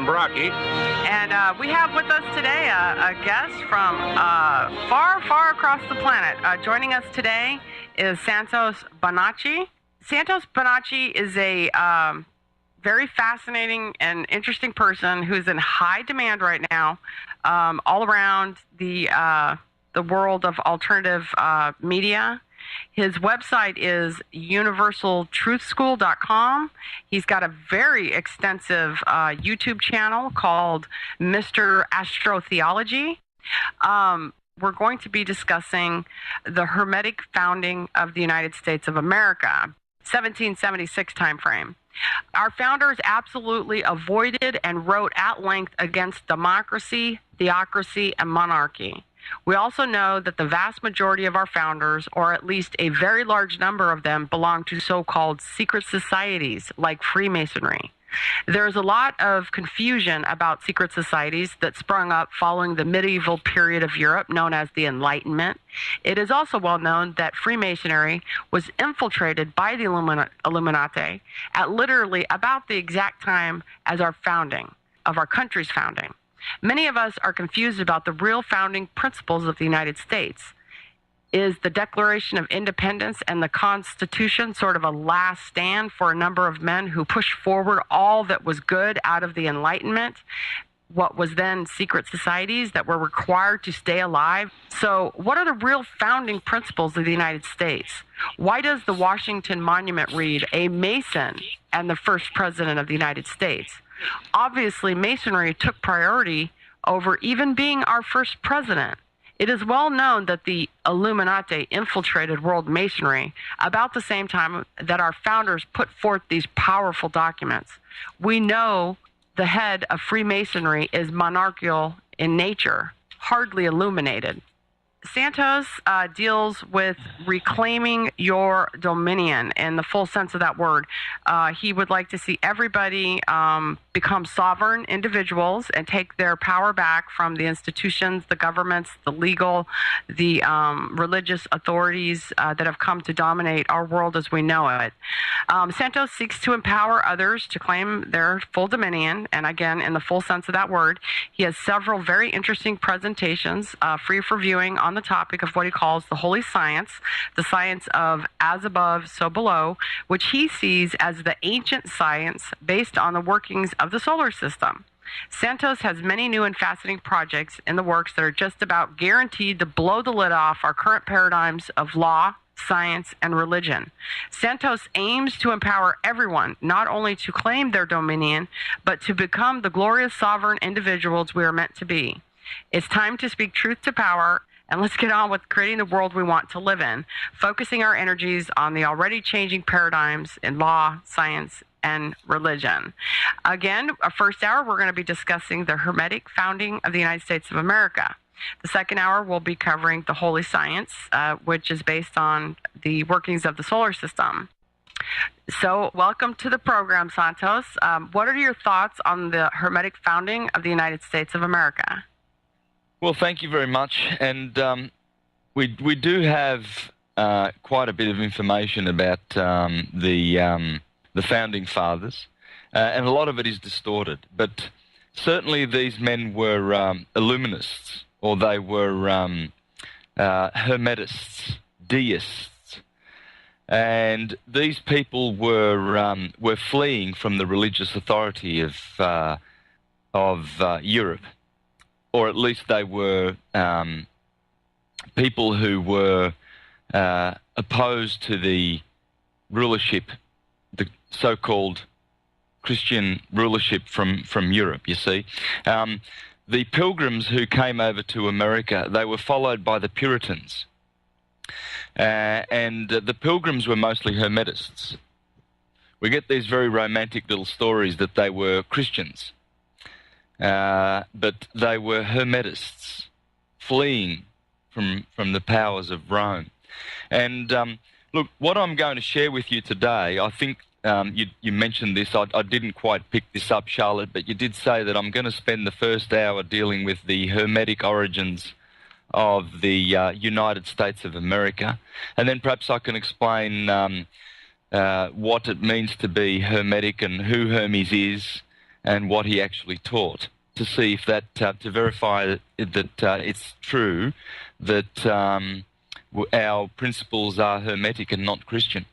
I'm Brocki. And we have with us today a guest from far, far across the planet. Joining us today is Santos Bonacci. Santos Bonacci is a very fascinating and interesting person who's in high demand right now all around the world of alternative media. His website is universaltruthschool.com. He's got a very extensive YouTube channel called Mr. Astrotheology. We're going to be discussing the Hermetic founding of the United States of America, 1776 timeframe. Our founders absolutely avoided and wrote at length against democracy, theocracy, and monarchy. We also know that the vast majority of our founders, or at least a very large number of them, belong to so-called secret societies like Freemasonry. There's a lot of confusion about secret societies that sprung up following the medieval period of Europe known as the Enlightenment. It is also well known that Freemasonry was infiltrated by the Illuminati at literally about the exact time as our founding, of our country's founding. Many of us are confused about the real founding principles of the United States. Is the Declaration of Independence and the Constitution sort of a last stand for a number of men who pushed forward all that was good out of the Enlightenment, what was then secret societies that were required to stay alive? So what are the real founding principles of the United States? Why does the Washington Monument read, "A Mason and the first president of the United States"? Obviously, Masonry took priority over even being our first president. It is well known that the Illuminati infiltrated world Masonry about the same time that our founders put forth these powerful documents. We know the head of Freemasonry is monarchical in nature, hardly illuminated. Santos deals with reclaiming your dominion in the full sense of that word. He would like to see everybody become sovereign individuals and take their power back from the institutions, the governments, the legal, the religious authorities that have come to dominate our world as we know it. Santos seeks to empower others to claim their full dominion, and again, in the full sense of that word. He has several very interesting presentations free for viewing on the topic of what he calls the holy science, the science of as above, so below, which he sees as the ancient science based on the workings of the solar system. Santos has many new and fascinating projects in the works that are just about guaranteed to blow the lid off our current paradigms of law, science, and religion. Santos aims to empower everyone not only to claim their dominion, but to become the glorious sovereign individuals we are meant to be. It's time to speak truth to power, and let's get on with creating the world we want to live in, focusing our energies on the already changing paradigms in law, science, and religion. Again, our first hour, we're going to be discussing the Hermetic founding of the United States of America. The second hour, we'll be covering the holy science, which is based on the workings of the solar system. So, welcome to the program, Santos. What are your thoughts on the Hermetic founding of the United States of America? Well, thank you very much. And we do have quite a bit of information about the founding fathers, and a lot of it is distorted. But certainly these men were Illuminists, or they were Hermetists, deists, and these people were fleeing from the religious authority of Europe. Or at least they were people who were opposed to the rulership, the so-called Christian rulership from Europe, you see. The Pilgrims who came over to America, they were followed by the Puritans. And the Pilgrims were mostly Hermetists. We get these very romantic little stories that they were Christians. But they were Hermetists, fleeing from the powers of Rome. And look, what I'm going to share with you today, I think you mentioned this, I didn't quite pick this up, Charlotte, but you did say that I'm going to spend the first hour dealing with the Hermetic origins of the United States of America. And then perhaps I can explain what it means to be Hermetic and who Hermes is, and what he actually taught, to see if that, to verify that it's true that our principles are Hermetic and not Christian,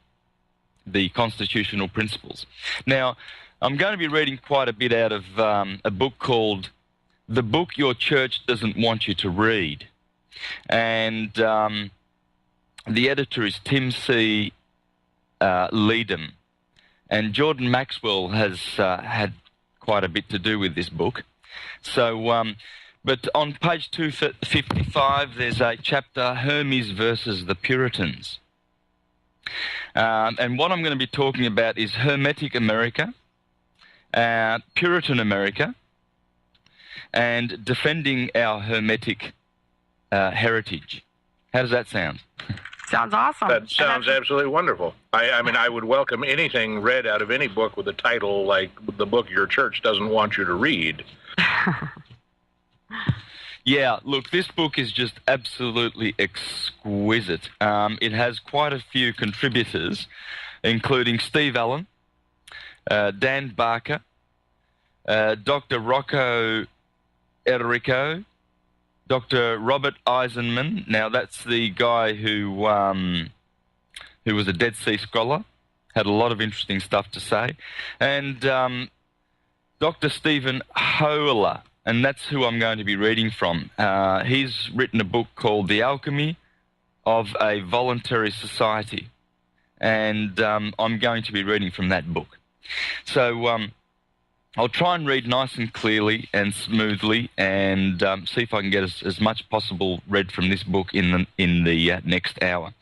the constitutional principles. Now, I'm going to be reading quite a bit out of a book called The Book Your Church Doesn't Want You to Read. And the editor is Tim C. Leadham. And Jordan Maxwell has had quite a bit to do with this book. So, but on page 255, there's a chapter, Hermes versus the Puritans. And what I'm going to be talking about is Hermetic America, Puritan America, and defending our Hermetic heritage. How does that sound? Sounds awesome. That sounds absolutely wonderful. I mean, I would welcome anything read out of any book with a title like The Book Your Church Doesn't Want You to Read. Yeah, look, this book is just absolutely exquisite. It has quite a few contributors, including Steve Allen, Dan Barker, Dr. Rocco Enrico, Dr. Robert Eisenman. Now, that's the guy who was a Dead Sea scholar, had a lot of interesting stuff to say, and Dr. Stephen Hoeler, and that's who I'm going to be reading from. He's written a book called The Alchemy of a Voluntary Society, and I'm going to be reading from that book. So I'll try and read nice and clearly and smoothly, and see if I can get as much possible read from this book in the next hour.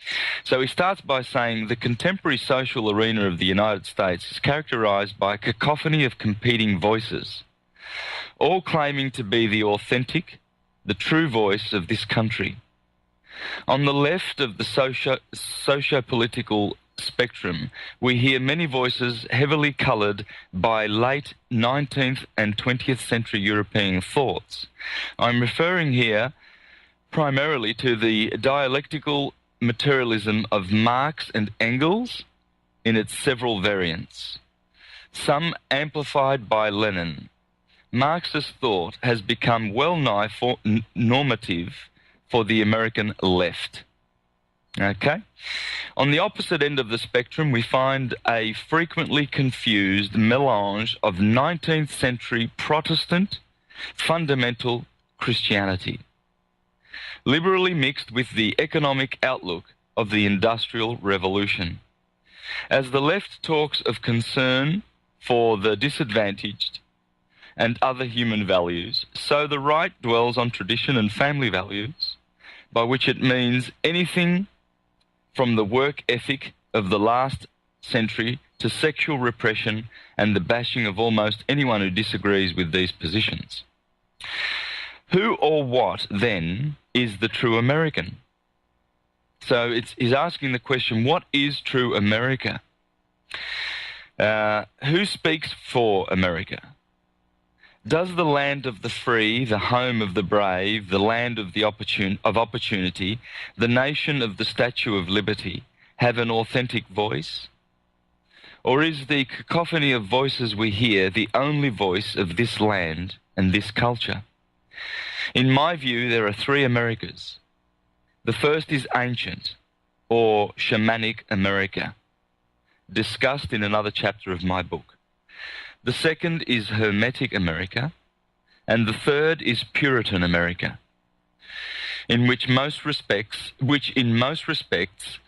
So he starts by saying, the contemporary social arena of the United States is characterized by a cacophony of competing voices, all claiming to be the authentic, the true voice of this country. On the left of the socio-political spectrum, we hear many voices heavily coloured by late 19th and 20th century European thoughts. I'm referring here primarily to the dialectical materialism of Marx and Engels in its several variants, some amplified by Lenin. Marxist thought has become well-nigh normative for the American left. Okay? On the opposite end of the spectrum, we find a frequently confused melange of 19th century Protestant fundamental Christianity, liberally mixed with the economic outlook of the Industrial Revolution. As the left talks of concern for the disadvantaged and other human values, so the right dwells on tradition and family values, by which it means anything from the work ethic of the last century to sexual repression and the bashing of almost anyone who disagrees with these positions. Who or what, then, is the true American? So he's asking the question, what is true America? Who speaks for America? Does the land of the free, the home of the brave, the land of the opportunity, the nation of the Statue of Liberty have an authentic voice? Or is the cacophony of voices we hear the only voice of this land and this culture? In my view, there are three Americas. The first is ancient, or shamanic America, discussed in another chapter of my book. The second is Hermetic America, and the third is Puritan America, which in most respects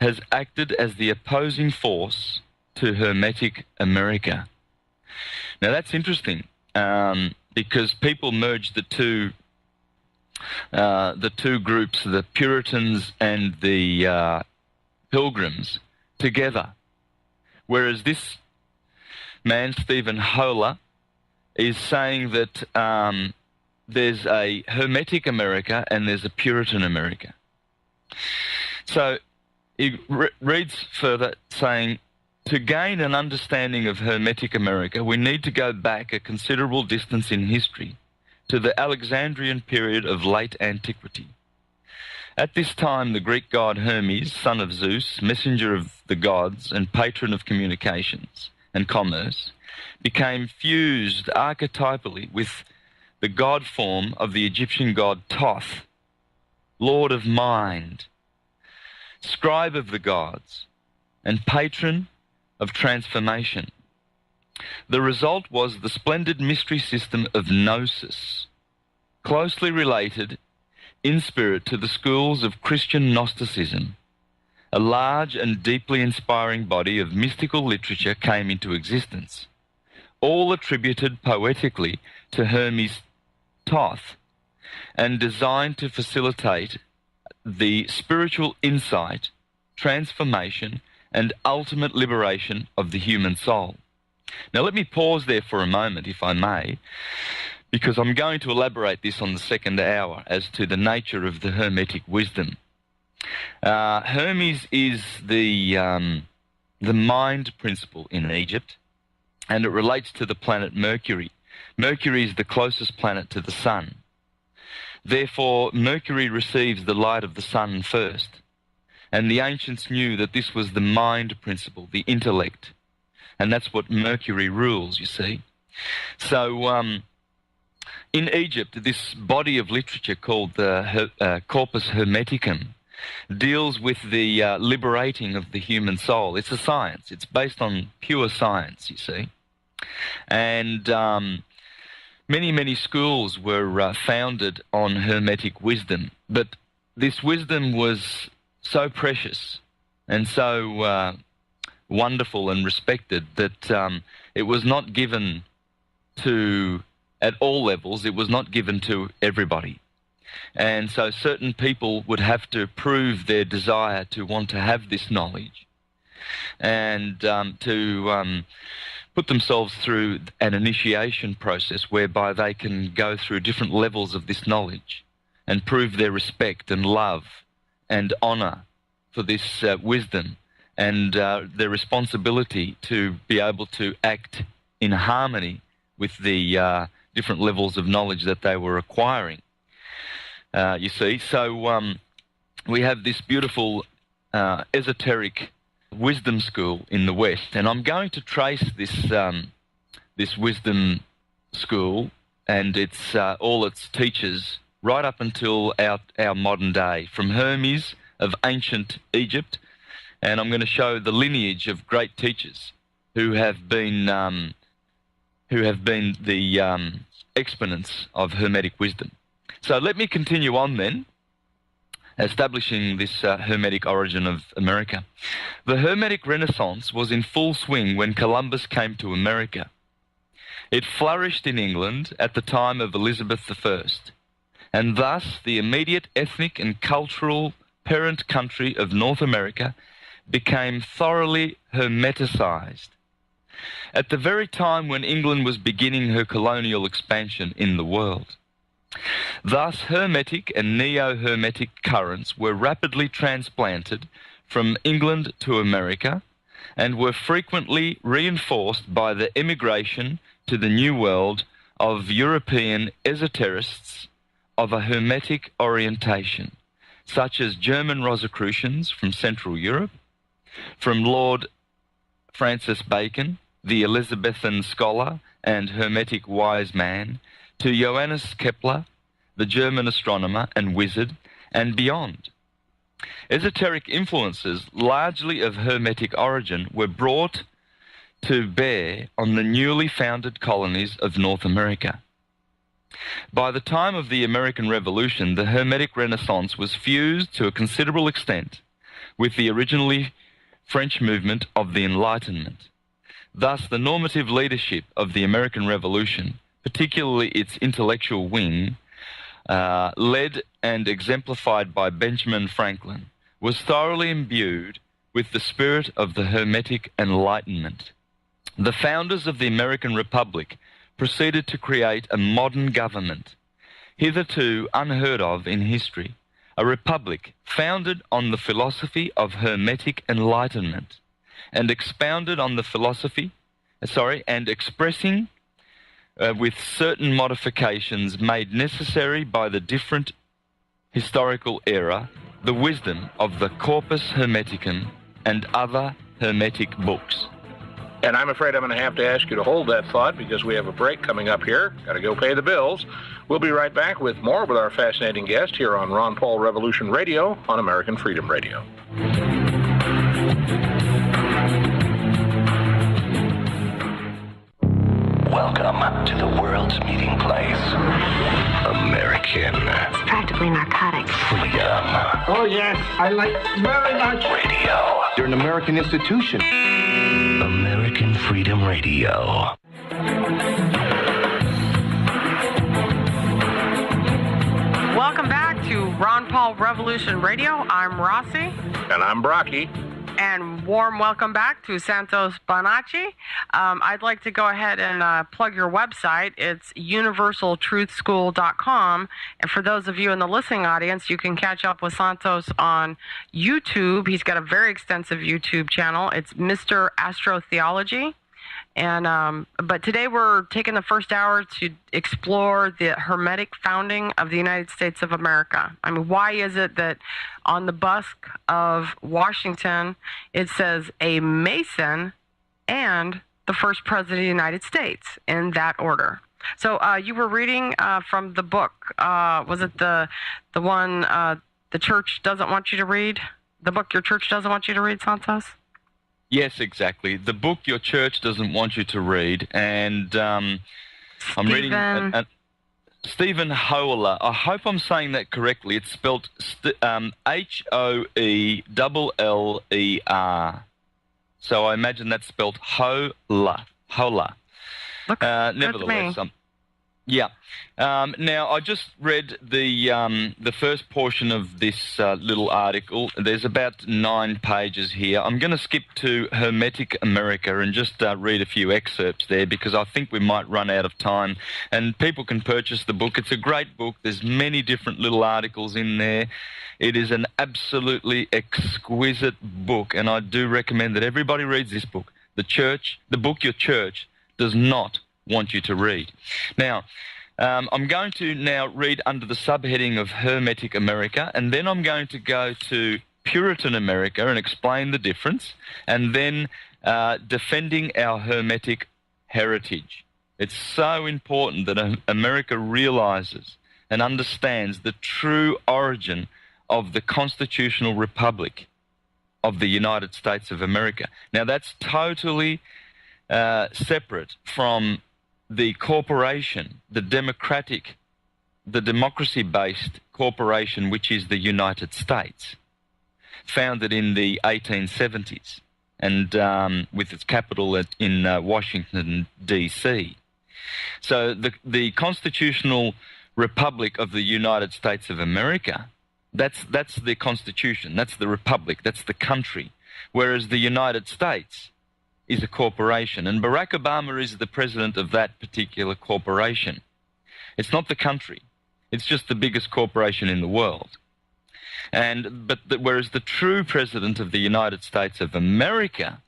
has acted as the opposing force to Hermetic America. Now that's interesting, because people merge the two groups, the Puritans and the Pilgrims, together, whereas this man, Stephen Hoeler, is saying that there's a Hermetic America and there's a Puritan America. So he reads further saying, to gain an understanding of Hermetic America, we need to go back a considerable distance in history to the Alexandrian period of late antiquity. At this time, the Greek god Hermes, son of Zeus, messenger of the gods and patron of communications, and commerce, became fused archetypally with the god form of the Egyptian god Thoth, lord of mind, scribe of the gods, and patron of transformation. The result was the splendid mystery system of Gnosis, closely related in spirit to the schools of Christian Gnosticism. A large and deeply inspiring body of mystical literature came into existence, all attributed poetically to Hermes Thoth, and designed to facilitate the spiritual insight, transformation, and ultimate liberation of the human soul. Now let me pause there for a moment, if I may, because I'm going to elaborate this on the second hour as to the nature of the Hermetic wisdom. Hermes is the mind principle in Egypt, and it relates to the planet Mercury. Mercury is the closest planet to the sun. Therefore, Mercury receives the light of the sun first. And the ancients knew that this was the mind principle, the intellect. And that's what Mercury rules, you see. So, in Egypt, this body of literature called the Corpus Hermeticum deals with the liberating of the human soul. It's a science. It's based on pure science, you see. And many schools were founded on Hermetic wisdom. But this wisdom was so precious and so wonderful and respected that it was not given to, at all levels, it was not given to everybody. And so certain people would have to prove their desire to want to have this knowledge and to put themselves through an initiation process whereby they can go through different levels of this knowledge and prove their respect and love and honour for this wisdom and their responsibility to be able to act in harmony with the different levels of knowledge that they were acquiring. You see, so we have this beautiful esoteric wisdom school in the West, and I'm going to trace this wisdom school and its all its teachers right up until our modern day, from Hermes of ancient Egypt, and I'm going to show the lineage of great teachers who have been the exponents of Hermetic wisdom. So let me continue on then, establishing this Hermetic origin of America. The Hermetic Renaissance was in full swing when Columbus came to America. It flourished in England at the time of Elizabeth I, and thus the immediate ethnic and cultural parent country of North America became thoroughly Hermeticized. At the very time when England was beginning her colonial expansion in the world. Thus, Hermetic and Neo-Hermetic currents were rapidly transplanted from England to America and were frequently reinforced by the immigration to the New World of European esoterists of a Hermetic orientation, such as German Rosicrucians from Central Europe, from Lord Francis Bacon, the Elizabethan scholar and Hermetic wise man, to Johannes Kepler, the German astronomer and wizard, and beyond. Esoteric influences, largely of Hermetic origin, were brought to bear on the newly founded colonies of North America. By the time of the American Revolution, the Hermetic Renaissance was fused to a considerable extent with the originally French movement of the Enlightenment. Thus, the normative leadership of the American Revolution, particularly its intellectual wing, led and exemplified by Benjamin Franklin, was thoroughly imbued with the spirit of the Hermetic Enlightenment. The founders of the American Republic proceeded to create a modern government, hitherto unheard of in history, a republic founded on the philosophy of Hermetic Enlightenment and expounded on the philosophy, and expressing with certain modifications made necessary by the different historical era, the wisdom of the Corpus Hermeticum and other Hermetic books. And I'm afraid I'm going to have to ask you to hold that thought because we have a break coming up here. Got to go pay the bills. We'll be right back with more with our fascinating guest here on Ron Paul Revolution Radio on American Freedom Radio. Welcome to the world's meeting place. American. It's practically narcotic. Freedom. Oh, yes, I like very much. Radio. You're an American institution. American Freedom Radio. Welcome back to Ron Paul Revolution Radio. I'm Rossi. And I'm Brocki. And warm welcome back to Santos Bonacci. I'd like to go ahead and plug your website. It's universaltruthschool.com. And for those of you in the listening audience, you can catch up with Santos on YouTube. He's got a very extensive YouTube channel. It's Mr. Astrotheology. And but today we're taking the first hour to explore the Hermetic founding of the United States of America. I mean, why is it that on the bust of Washington it says a Mason and the first president of the United States in that order? So you were reading from the book. Was it the one the church doesn't want you to read? The book your church doesn't want you to read, Santos? Yes, exactly. The book your church doesn't want you to read, and I'm reading Stephen Hoeller. I hope I'm saying that correctly. It's spelled Hoeller. So I imagine that's spelled Hoeller. Nevertheless, yeah. Now, I just read the first portion of this little article. There's about 9 pages here. I'm going to skip to Hermetic America and just read a few excerpts there because I think we might run out of time. And people can purchase the book. It's a great book. There's many different little articles in there. It is an absolutely exquisite book, and I do recommend that everybody reads this book. The book your church does not want you to read. Now, I'm going to now read under the subheading of Hermetic America, and then I'm going to go to Puritan America and explain the difference, and then defending our Hermetic heritage. It's so important that America realizes and understands the true origin of the constitutional republic of the United States of America. Now, that's totally separate from the corporation, the democracy-based corporation, which is the United States, founded in the 1870s and with its capital in Washington, D.C. So the constitutional republic of the United States of America, that's the constitution, that's the republic, that's the country, whereas the United States is a corporation, and Barack Obama is the president of that particular corporation. It's not the country. It's just the biggest corporation in the world. Whereas the true president of the United States of America,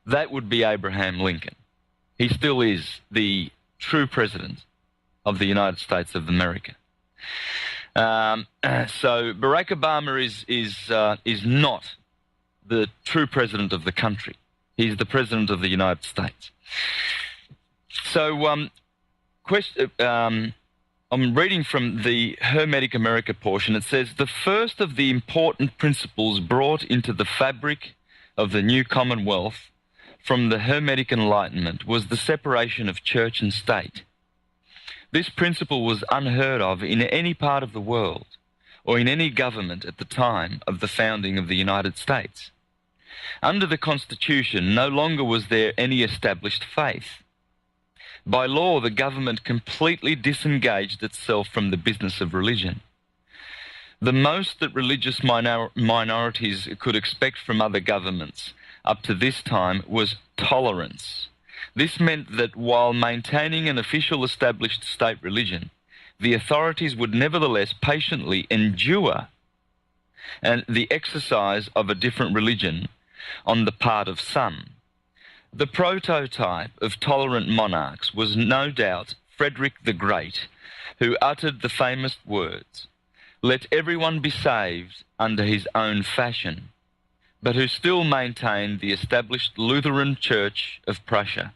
that would be Abraham Lincoln. He still is the true president of the United States of America. So Barack Obama is not the true president of the country. He's the president of the United States. So I'm reading from the Hermetic America portion. It says, the first of the important principles brought into the fabric of the new Commonwealth from the Hermetic Enlightenment was the separation of church and state. This principle was unheard of in any part of the world or in any government at the time of the founding of the United States. Under the Constitution, no longer was there any established faith. By law, the government completely disengaged itself from the business of religion. The most that religious minorities could expect from other governments up to this time was tolerance. This meant that while maintaining an official established state religion, the authorities would nevertheless patiently endure the exercise of a different religion on the part of some. The prototype of tolerant monarchs was no doubt Frederick the Great, who uttered the famous words, "Let everyone be saved under his own fashion." but who still maintained the established Lutheran Church of Prussia.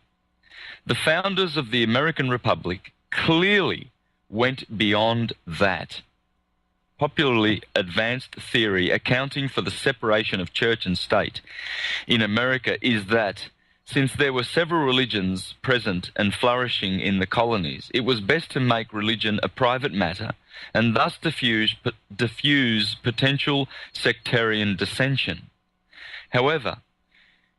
The founders of the American Republic clearly went beyond that. Popularly advanced theory accounting for the separation of church and state in America is that since there were several religions present and flourishing in the colonies, it was best to make religion a private matter and thus diffuse potential sectarian dissension. However,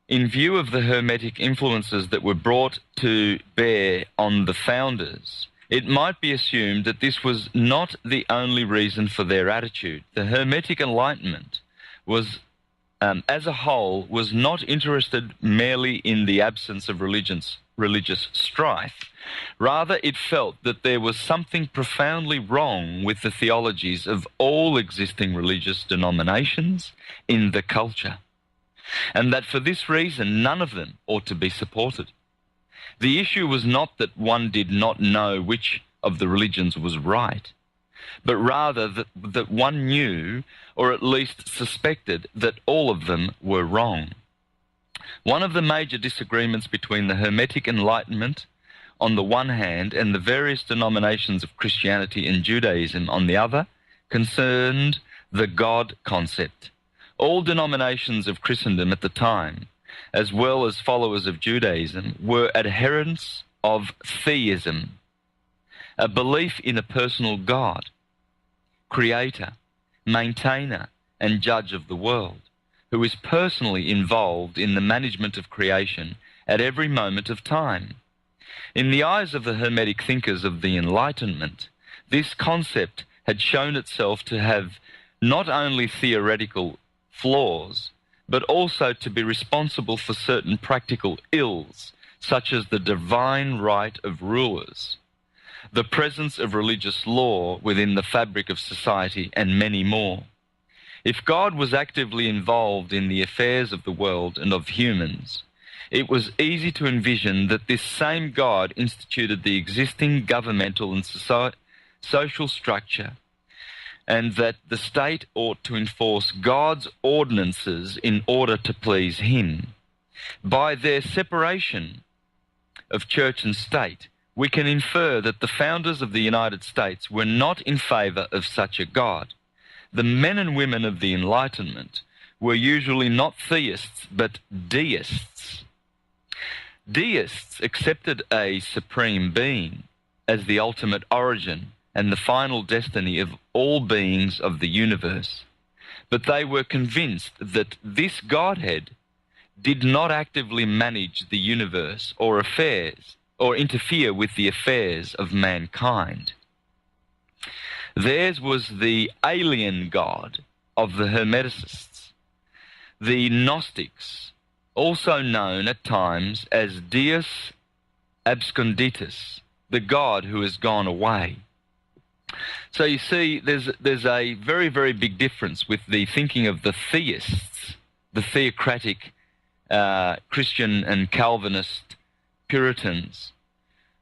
in view of the Hermetic influences that were brought to bear on the founders, it might be assumed that this was not the only reason for their attitude. The Hermetic Enlightenment was, as a whole, was not interested merely in the absence of religious strife. Rather, it felt that there was something profoundly wrong with the theologies of all existing religious denominations in the culture, and that for this reason none of them ought to be supported. The issue was not that one did not know which of the religions was right, but rather that one knew, or at least suspected, that all of them were wrong. One of the major disagreements between the Hermetic Enlightenment on the one hand and the various denominations of Christianity and Judaism on the other concerned the God concept. All denominations of Christendom at the time, as well as followers of Judaism, were adherents of theism, a belief in a personal God, creator, maintainer, and judge of the world, who is personally involved in the management of creation at every moment of time. In the eyes of the Hermetic thinkers of the Enlightenment, this concept had shown itself to have not only theoretical flaws, but also to be responsible for certain practical ills, such as the divine right of rulers, the presence of religious law within the fabric of society, and many more. If God was actively involved in the affairs of the world and of humans, it was easy to envision that this same God instituted the existing governmental and social structure, and that the state ought to enforce God's ordinances in order to please him. By their separation of church and state, we can infer that the founders of the United States were not in favor of such a God. The men and women of the Enlightenment were usually not theists, but deists. Deists accepted a supreme being as the ultimate origin and the final destiny of all beings of the universe, but they were convinced that this Godhead did not actively manage the universe or affairs, or interfere with the affairs of mankind. Theirs was the alien God of the Hermeticists, the Gnostics, also known at times as Deus absconditus, the God who has gone away. So you see, there's a very, very big difference with the thinking of the theists, the theocratic Christian and Calvinist Puritans,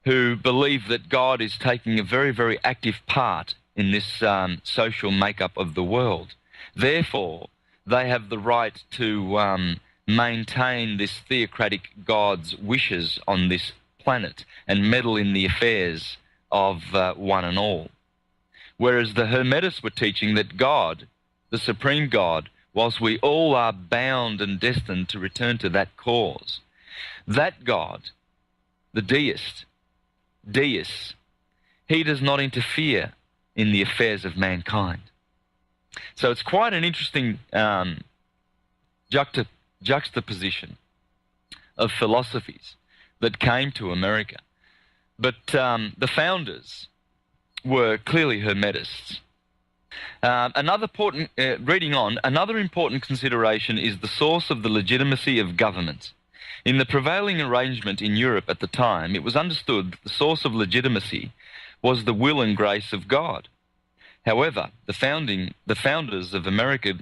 who believe that God is taking a very, very active part in this social makeup of the world. Therefore, they have the right to maintain this theocratic God's wishes on this planet and meddle in the affairs of one and all. Whereas the Hermetists were teaching that God, the supreme God, whilst we all are bound and destined to return to that cause, that God, the deist, Deus, he does not interfere in the affairs of mankind. So it's quite an interesting juxtaposition of philosophies that came to America. But the founders were clearly Hermetists. Another important consideration is the source of the legitimacy of government. In the prevailing arrangement in Europe at the time, it was understood that the source of legitimacy was the will and grace of God. However, the founders of American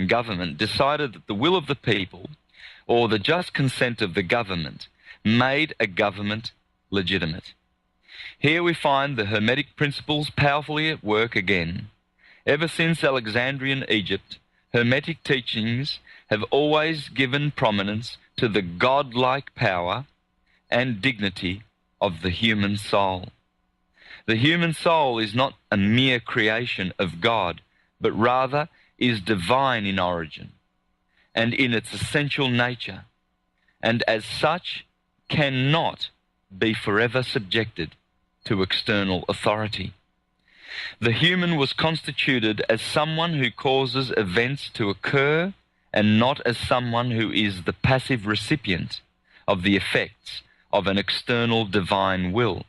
government decided that the will of the people, or the just consent of the government, made a government legitimate. Here we find the Hermetic principles powerfully at work again. Ever since Alexandrian Egypt, Hermetic teachings have always given prominence to the godlike power and dignity of the human soul. The human soul is not a mere creation of God, but rather is divine in origin and in its essential nature, and as such cannot be forever subjected to external authority. The human was constituted as someone who causes events to occur and not as someone who is the passive recipient of the effects of an external divine will.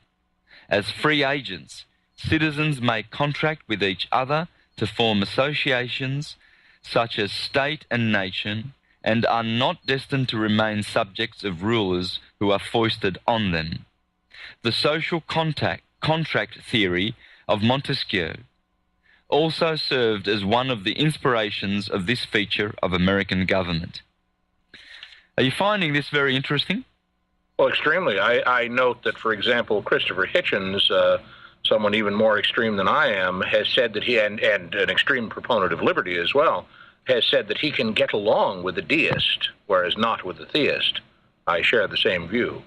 As free agents, citizens may contract with each other to form associations such as state and nation, and are not destined to remain subjects of rulers who are foisted on them. The social contract theory of Montesquieu also served as one of the inspirations of this feature of American government. Are you finding this very interesting? Well, extremely. I note that, for example, Christopher Hitchens, someone even more extreme than I am, has said that he, and an extreme proponent of liberty as well, has said that he can get along with a deist, whereas not with a theist. I share the same view.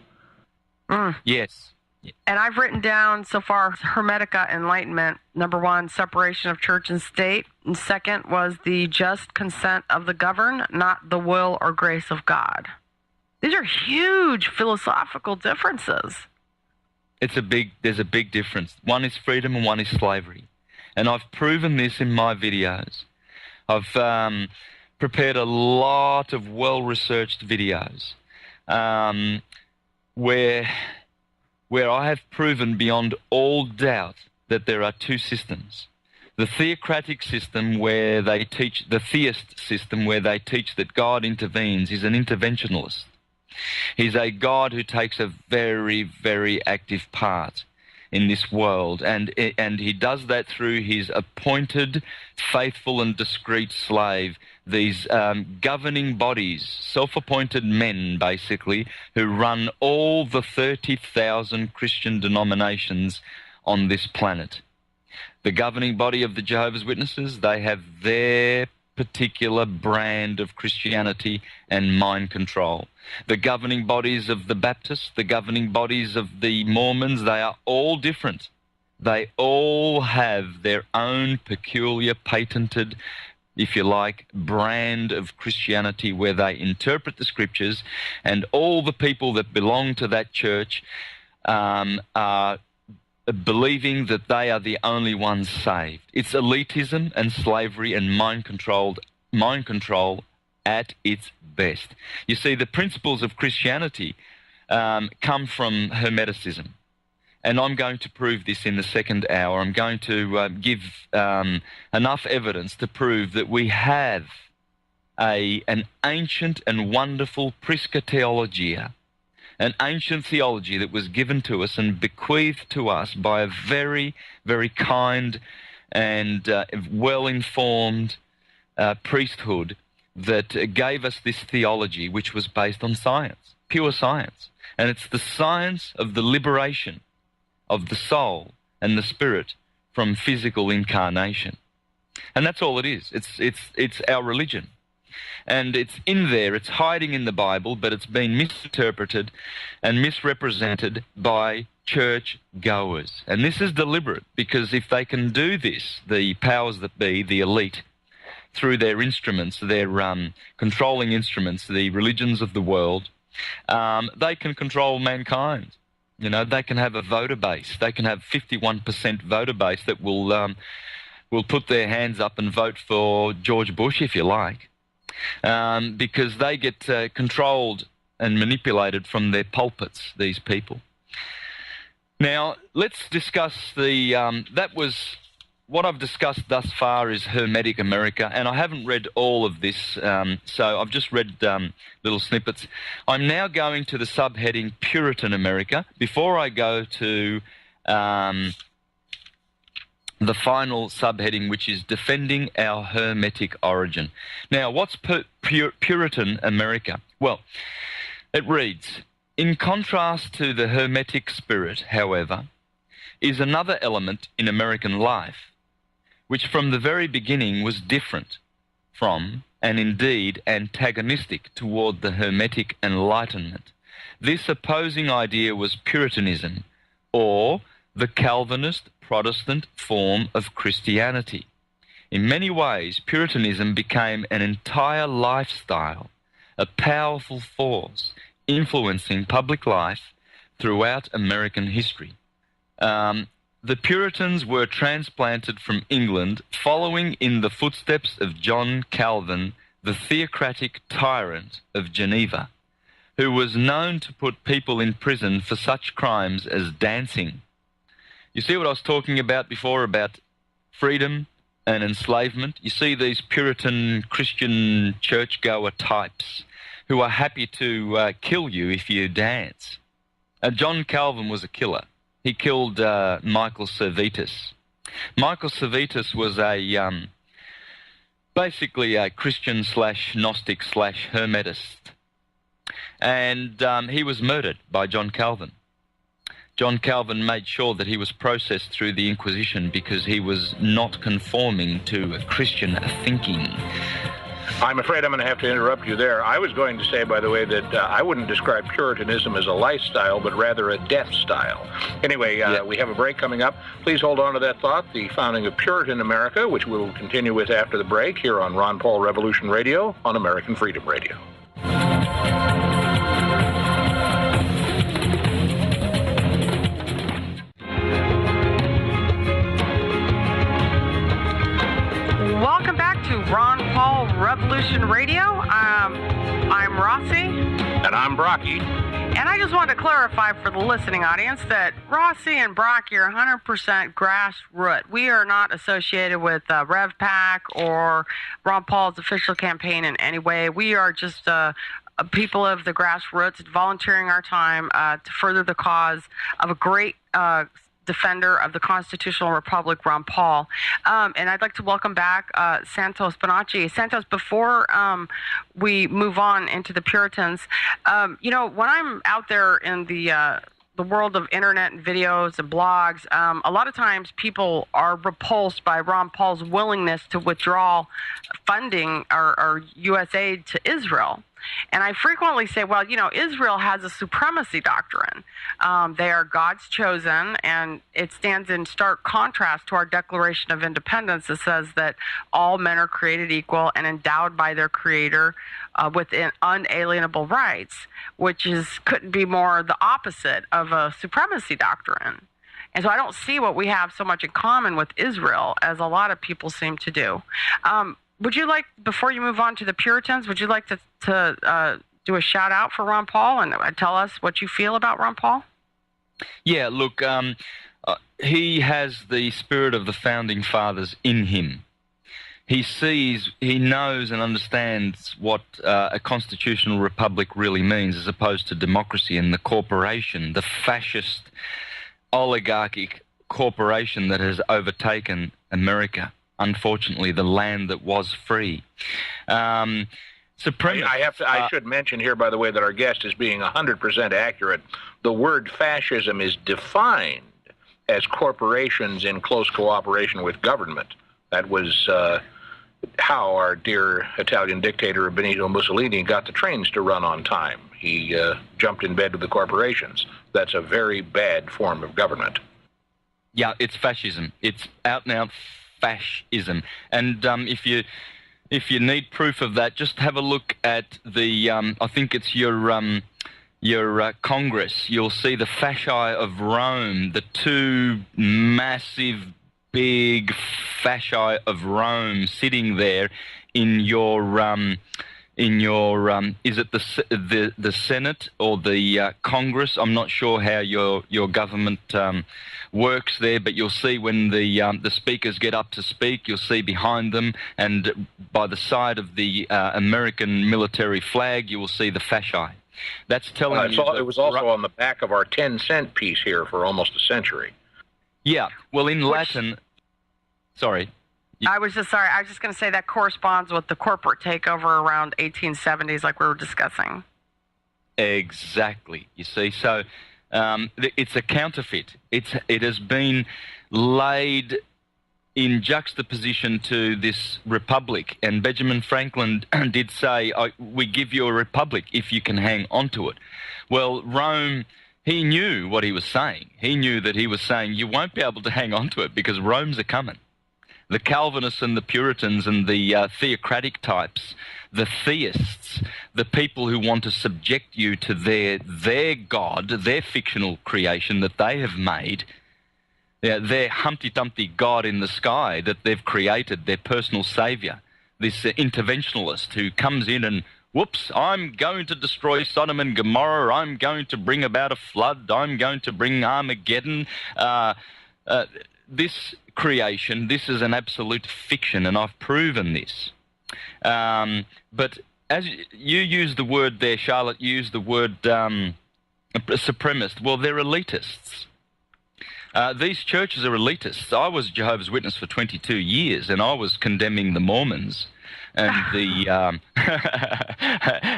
Yes. And I've written down so far Hermetica Enlightenment. Number 1, separation of church and state. And second was the just consent of the governed, not the will or grace of God. These are huge philosophical differences. There's a big difference. One is freedom and one is slavery. And I've proven this in my videos. I've prepared a lot of well-researched videos where I have proven beyond all doubt that there are two systems. The theocratic system where they teach, the theist system where they teach that God intervenes, is an interventionalist. He's a God who takes a very, very active part in this world, and he does that through his appointed, faithful and discreet slave, these governing bodies, self-appointed men, basically, who run all the 30,000 Christian denominations on this planet. The governing body of the Jehovah's Witnesses, they have their particular brand of Christianity and mind control. The governing bodies of the Baptists, the governing bodies of the Mormons, they are all different. They all have their own peculiar, patented, if you like, brand of Christianity where they interpret the scriptures, and all the people that belong to that church are believing that they are the only ones saved. It's elitism and slavery and mind control at its best. You see, the principles of Christianity come from Hermeticism. And I'm going to prove this in the second hour. I'm going to give enough evidence to prove that we have an ancient and wonderful Prisca Theologia, an ancient theology that was given to us and bequeathed to us by a very, very kind and well-informed priesthood that gave us this theology, which was based on science, pure science. And it's the science of the liberation of the soul and the spirit from physical incarnation. And that's all it is. It's our religion. And it's in there, it's hiding in the Bible, but it's been misinterpreted and misrepresented by church goers. And this is deliberate, because if they can do this, the powers that be, the elite, through their instruments, their controlling instruments, the religions of the world, they can control mankind. You know, they can have a voter base. They can have 51% voter base that will put their hands up and vote for George Bush, if you like. Because they get controlled and manipulated from their pulpits, these people. Now, let's discuss that was what I've discussed thus far is Hermetic America, and I haven't read all of this, so I've just read little snippets. I'm now going to the subheading Puritan America before I go to the final subheading, which is defending our Hermetic origin. Now, what's Puritan America? Well, it reads, in contrast to the Hermetic spirit, however, is another element in American life, which from the very beginning was different from, and indeed antagonistic toward the Hermetic Enlightenment. This opposing idea was Puritanism, or the Calvinist Protestant form of Christianity. In many ways, Puritanism became an entire lifestyle, a powerful force influencing public life throughout American history. The Puritans were transplanted from England following in the footsteps of John Calvin, the theocratic tyrant of Geneva, who was known to put people in prison for such crimes as dancing. You see what I was talking about before about freedom and enslavement? You see these Puritan Christian churchgoer types who are happy to kill you if you dance. John Calvin was a killer. He killed Michael Servetus. Michael Servetus was basically a Christian / Gnostic / Hermetist. And he was murdered by John Calvin. John Calvin made sure that he was processed through the Inquisition because he was not conforming to Christian thinking. I'm afraid I'm going to have to interrupt you there. I was going to say, by the way, that I wouldn't describe Puritanism as a lifestyle, but rather a death style. Anyway, we have a break coming up. Please hold on to that thought. The founding of Puritan America, which we'll continue with after the break here on Ron Paul Revolution Radio on American Freedom Radio. Welcome back to Ron Paul Revolution Radio. I'm Rossi. And I'm Brocki. And I just wanted to clarify for the listening audience that Rossi and Brocki are 100% grassroots. We are not associated with RevPAC or Ron Paul's official campaign in any way. We are just people of the grassroots volunteering our time to further the cause of a great defender of the constitutional republic, Ron Paul. And I'd like to welcome back Santos Bonacci. Santos, before we move on into the Puritans, when I'm out there in the world of internet and videos and blogs, a lot of times people are repulsed by Ron Paul's willingness to withdraw funding or U.S. aid to Israel. And I frequently say, well, Israel has a supremacy doctrine. They are God's chosen, and it stands in stark contrast to our Declaration of Independence that says that all men are created equal and endowed by their Creator with unalienable rights, which couldn't be more the opposite of a supremacy doctrine. And so I don't see what we have so much in common with Israel as a lot of people seem to do. Would you like, before you move on to the Puritans, would you like to do a shout out for Ron Paul and tell us what you feel about Ron Paul? Yeah, look, he has the spirit of the founding fathers in him. He knows and understands what a constitutional republic really means as opposed to democracy and the corporation, the fascist oligarchic corporation that has overtaken America. Unfortunately, the land that was free. I should mention here, by the way, that our guest is being 100% accurate. The word fascism is defined as corporations in close cooperation with government. That was how our dear Italian dictator Benito Mussolini got the trains to run on time. He jumped in bed with the corporations. That's a very bad form of government. Yeah, it's fascism. It's out and out fascism. And if you need proof of that, just have a look at the I think it's your Congress. You'll see the fasci of Rome, the two massive big fasci of Rome sitting there in your is it the Senate or the Congress? I'm not sure how your government works there, but you'll see when the speakers get up to speak, you'll see behind them and by the side of the American military flag, you will see the fasci. That's telling you. It was also on the back of our 10-cent piece here for almost a century. Yeah, well, in Latin. Sorry. I was just going to say that corresponds with the corporate takeover around 1870s, like we were discussing. Exactly. You see, so it's a counterfeit. It has been laid in juxtaposition to this republic. And Benjamin Franklin did say, we give you a republic if you can hang on to it. Well, Rome, he knew what he was saying. He knew that he was saying, you won't be able to hang on to it because Rome's a coming. The Calvinists and the Puritans and the theocratic types, the theists, the people who want to subject you to their God, their fictional creation that they have made, their Humpty Dumpty God in the sky that they've created, their personal saviour, this interventionalist who comes in and, whoops, I'm going to destroy Sodom and Gomorrah, I'm going to bring about a flood, I'm going to bring Armageddon. This creation, this is an absolute fiction, and I've proven this. But as you use the word there, Charlotte, used the word supremacist. Well, they're elitists. These churches are elitists. I was Jehovah's Witness for 22 years, and I was condemning the Mormons and the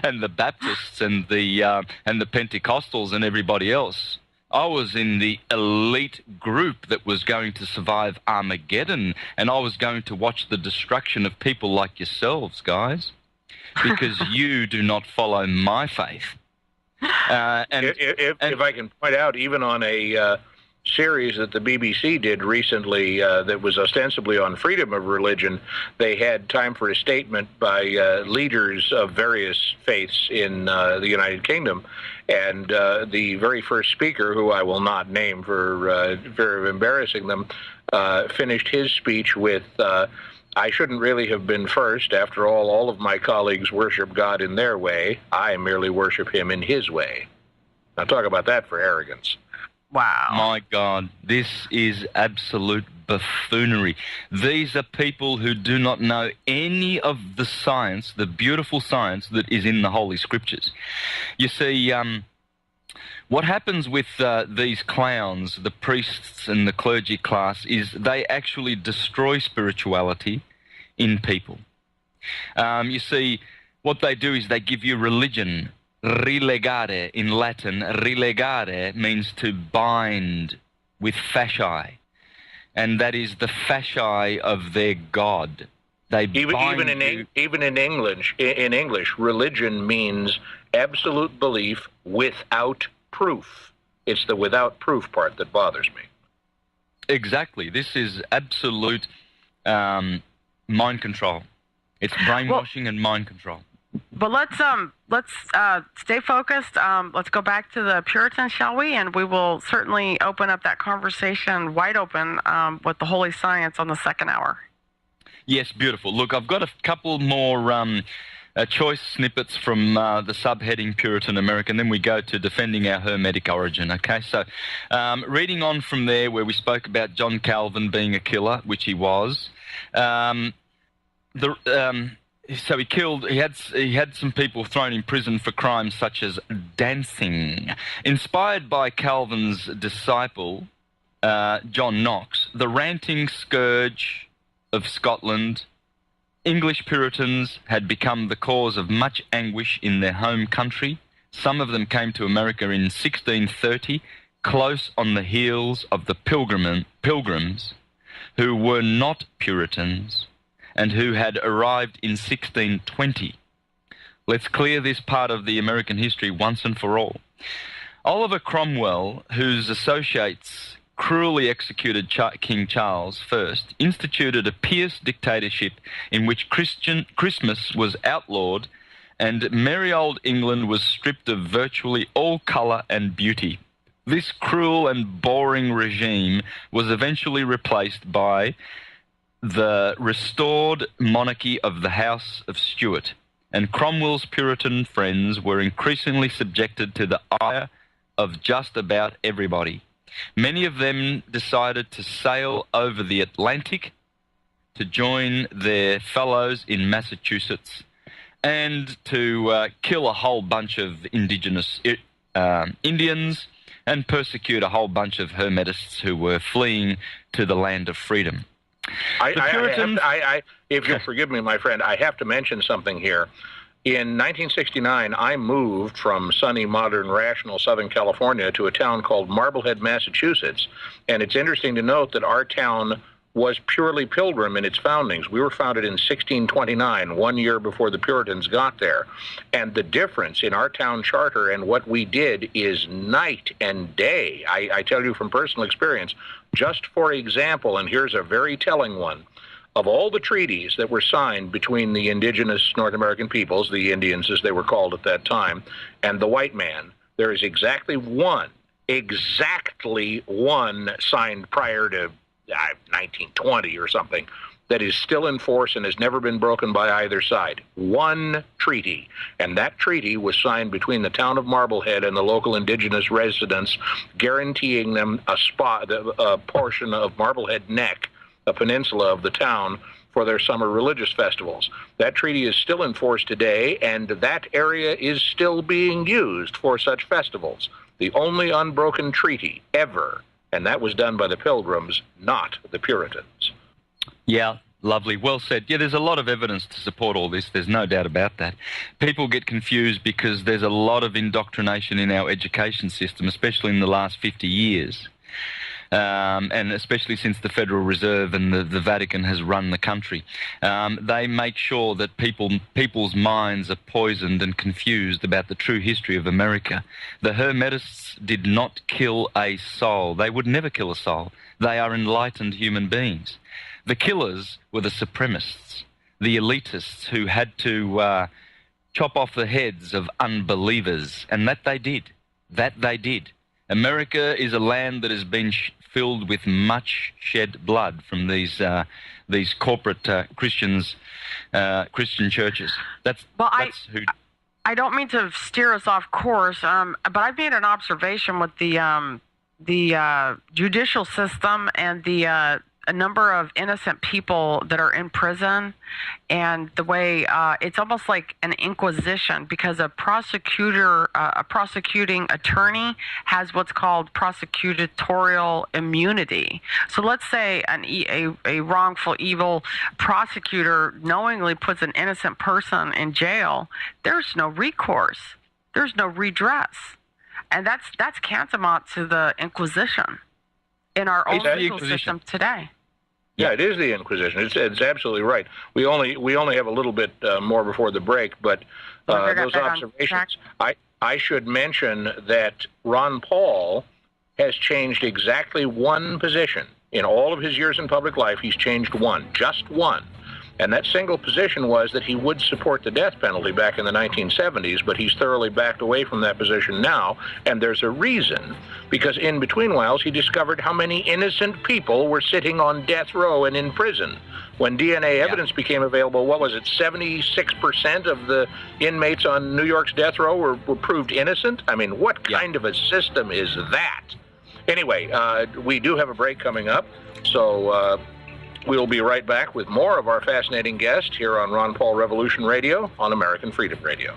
and the Baptists and the Pentecostals and everybody else. I was in the elite group that was going to survive Armageddon, and I was going to watch the destruction of people like yourselves, guys, because you do not follow my faith. If I can point out, even on a series that the BBC did recently that was ostensibly on freedom of religion, they had time for a statement by leaders of various faiths in the United Kingdom. And the very first speaker, who I will not name for fear of embarrassing them, finished his speech with, I shouldn't really have been first. After all of my colleagues worship God in their way. I merely worship him in his way. Now talk about that for arrogance. Wow. My God, this is absolute buffoonery. These are people who do not know any of the science, the beautiful science that is in the Holy Scriptures. You see, what happens with these clowns, the priests and the clergy class, is they actually destroy spirituality in people. You see, what they do is they give you religion. Relegare in Latin, relegare means to bind with fasci, and that is the fasci of their God. They even in English, religion means absolute belief without proof. It's the without proof part that bothers me. Exactly. This is absolute mind control. It's brainwashing and mind control. But let's stay focused. Let's go back to the Puritans, shall we? And we will certainly open up that conversation wide open with the Holy Science on the second hour. Yes, beautiful. Look, I've got a couple more choice snippets from the subheading Puritan America, and then we go to defending our Hermetic origin, okay? So reading on from there where we spoke about John Calvin being a killer, which he was, so he had some people thrown in prison for crimes such as dancing. Inspired by Calvin's disciple, John Knox, the ranting scourge of Scotland, English Puritans had become the cause of much anguish in their home country. Some of them came to America in 1630, close on the heels of the Pilgrims, who were not Puritans, and who had arrived in 1620. Let's clear this part of the American history once and for all. Oliver Cromwell, whose associates cruelly executed King Charles I, instituted a pious dictatorship in which Christmas was outlawed and merry old England was stripped of virtually all colour and beauty. This cruel and boring regime was eventually replaced by the restored monarchy of the House of Stuart, and Cromwell's Puritan friends were increasingly subjected to the ire of just about everybody. Many of them decided to sail over the Atlantic to join their fellows in Massachusetts and to kill a whole bunch of indigenous Indians and persecute a whole bunch of Hermetists who were fleeing to the land of freedom. If you'll forgive me, my friend, I have to mention something here. In 1969, I moved from sunny, modern, rational Southern California to a town called Marblehead, Massachusetts. And it's interesting to note that our town was purely Pilgrim in its foundings. We were founded in 1629, 1 year before the Puritans got there. And the difference in our town charter and what we did is night and day. I tell you from personal experience, just for example, and here's a very telling one, of all the treaties that were signed between the indigenous North American peoples, the Indians as they were called at that time, and the white man, there is exactly one signed prior to 1920 or something that is still in force and has never been broken by either side. One treaty. And that treaty was signed between the town of Marblehead and the local indigenous residents, guaranteeing them a portion of Marblehead Neck, a peninsula of the town, for their summer religious festivals. That treaty is still in force today, and that area is still being used for such festivals. The only unbroken treaty ever, and that was done by the Pilgrims, not the Puritans. Yeah, lovely. Well said. Yeah, there's a lot of evidence to support all this. There's no doubt about that. People get confused because there's a lot of indoctrination in our education system, especially in the last 50 years. And especially since the Federal Reserve and the Vatican has run the country. They make sure that people's minds are poisoned and confused about the true history of America. The Hermetists did not kill a soul. They would never kill a soul. They are enlightened human beings. The killers were the supremacists, the elitists who had to chop off the heads of unbelievers, and that they did. That they did. America is a land that has been filled with much shed blood from these corporate Christian churches. I don't mean to steer us off course, but I've made an observation with the judicial system and a number of innocent people that are in prison, and the way it's almost like an inquisition, because a prosecuting attorney has what's called prosecutorial immunity. So let's say a wrongful, evil prosecutor knowingly puts an innocent person in jail. There's no recourse. There's no redress. And that's tantamount to the Inquisition in our own legal system today. Yeah, it is the Inquisition. It's absolutely right. We only have a little bit more before the break, but those observations. I should mention that Ron Paul has changed exactly one position in all of his years in public life. He's changed one, just one. And that single position was that he would support the death penalty back in the 1970s, but he's thoroughly backed away from that position now, and there's a reason, because in between whiles he discovered how many innocent people were sitting on death row and in prison. When DNA evidence became available, what was it, 76% of the inmates on New York's death row were proved innocent? I mean, what kind of a system is that? Anyway, we do have a break coming up, so we'll be right back with more of our fascinating guest here on Ron Paul Revolution Radio on American Freedom Radio.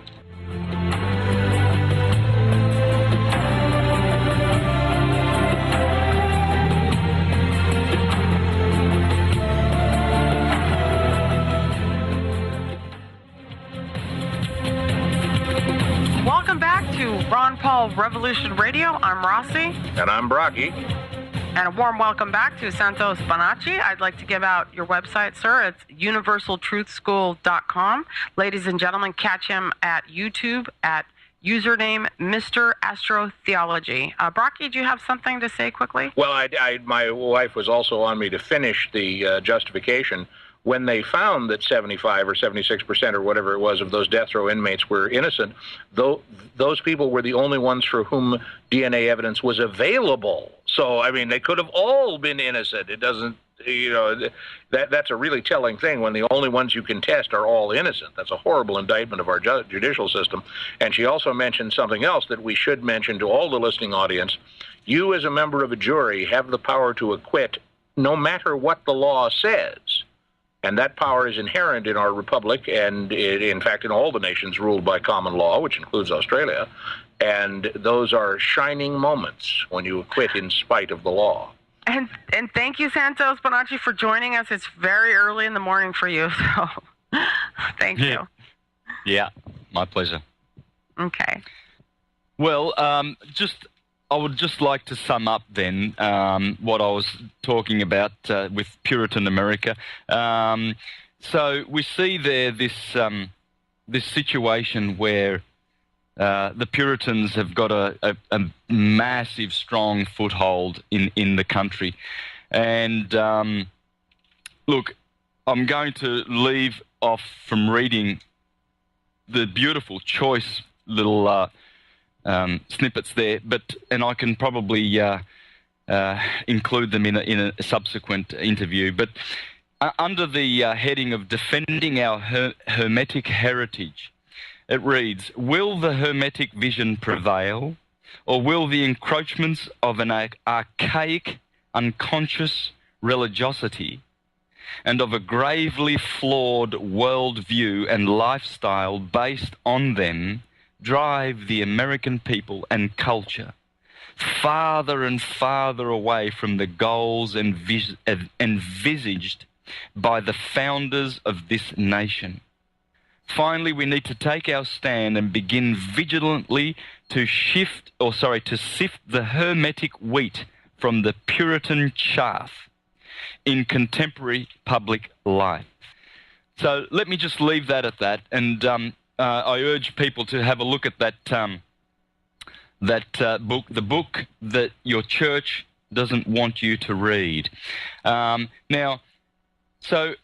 Welcome back to Ron Paul Revolution Radio. I'm Rossi. And I'm Brocki. And a warm welcome back to Santos Bonacci. I'd like to give out your website, sir. It's universaltruthschool.com. Ladies and gentlemen, catch him at YouTube at username Mr. Astrotheology. Brocki, do you have something to say quickly? Well, my wife was also on me to finish the justification. When they found that 75 or 76% or whatever it was of those death row inmates were innocent, those people were the only ones for whom DNA evidence was available. So, I mean, they could have all been innocent. It doesn't, that's a really telling thing when the only ones you can test are all innocent. That's a horrible indictment of our judicial system. And she also mentioned something else that we should mention to all the listening audience. You, as a member of a jury, have the power to acquit no matter what the law says. And that power is inherent in our republic and, in fact, in all the nations ruled by common law, which includes Australia. And those are shining moments when you acquit in spite of the law. And thank you, Santos Bonacci, for joining us. It's very early in the morning for you, so thank you. Yeah, my pleasure. Okay. Well, just I would just like to sum up then what I was talking about with Puritan America. So we see there this situation where the Puritans have got a massive, strong foothold in the country. And look, I'm going to leave off from reading the beautiful, choice little snippets there, and I can probably include them in a subsequent interview. But under the heading of Defending Our Hermetic Heritage, it reads, "Will the Hermetic vision prevail, or will the encroachments of an archaic, unconscious religiosity and of a gravely flawed worldview and lifestyle based on them drive the American people and culture farther and farther away from the goals envisaged by the founders of this nation? Finally, we need to take our stand and begin vigilantly to sift the Hermetic wheat from the Puritan chaff in contemporary public life." So let me just leave that at that, and I urge people to have a look at that book, the book that your church doesn't want you to read. Now, so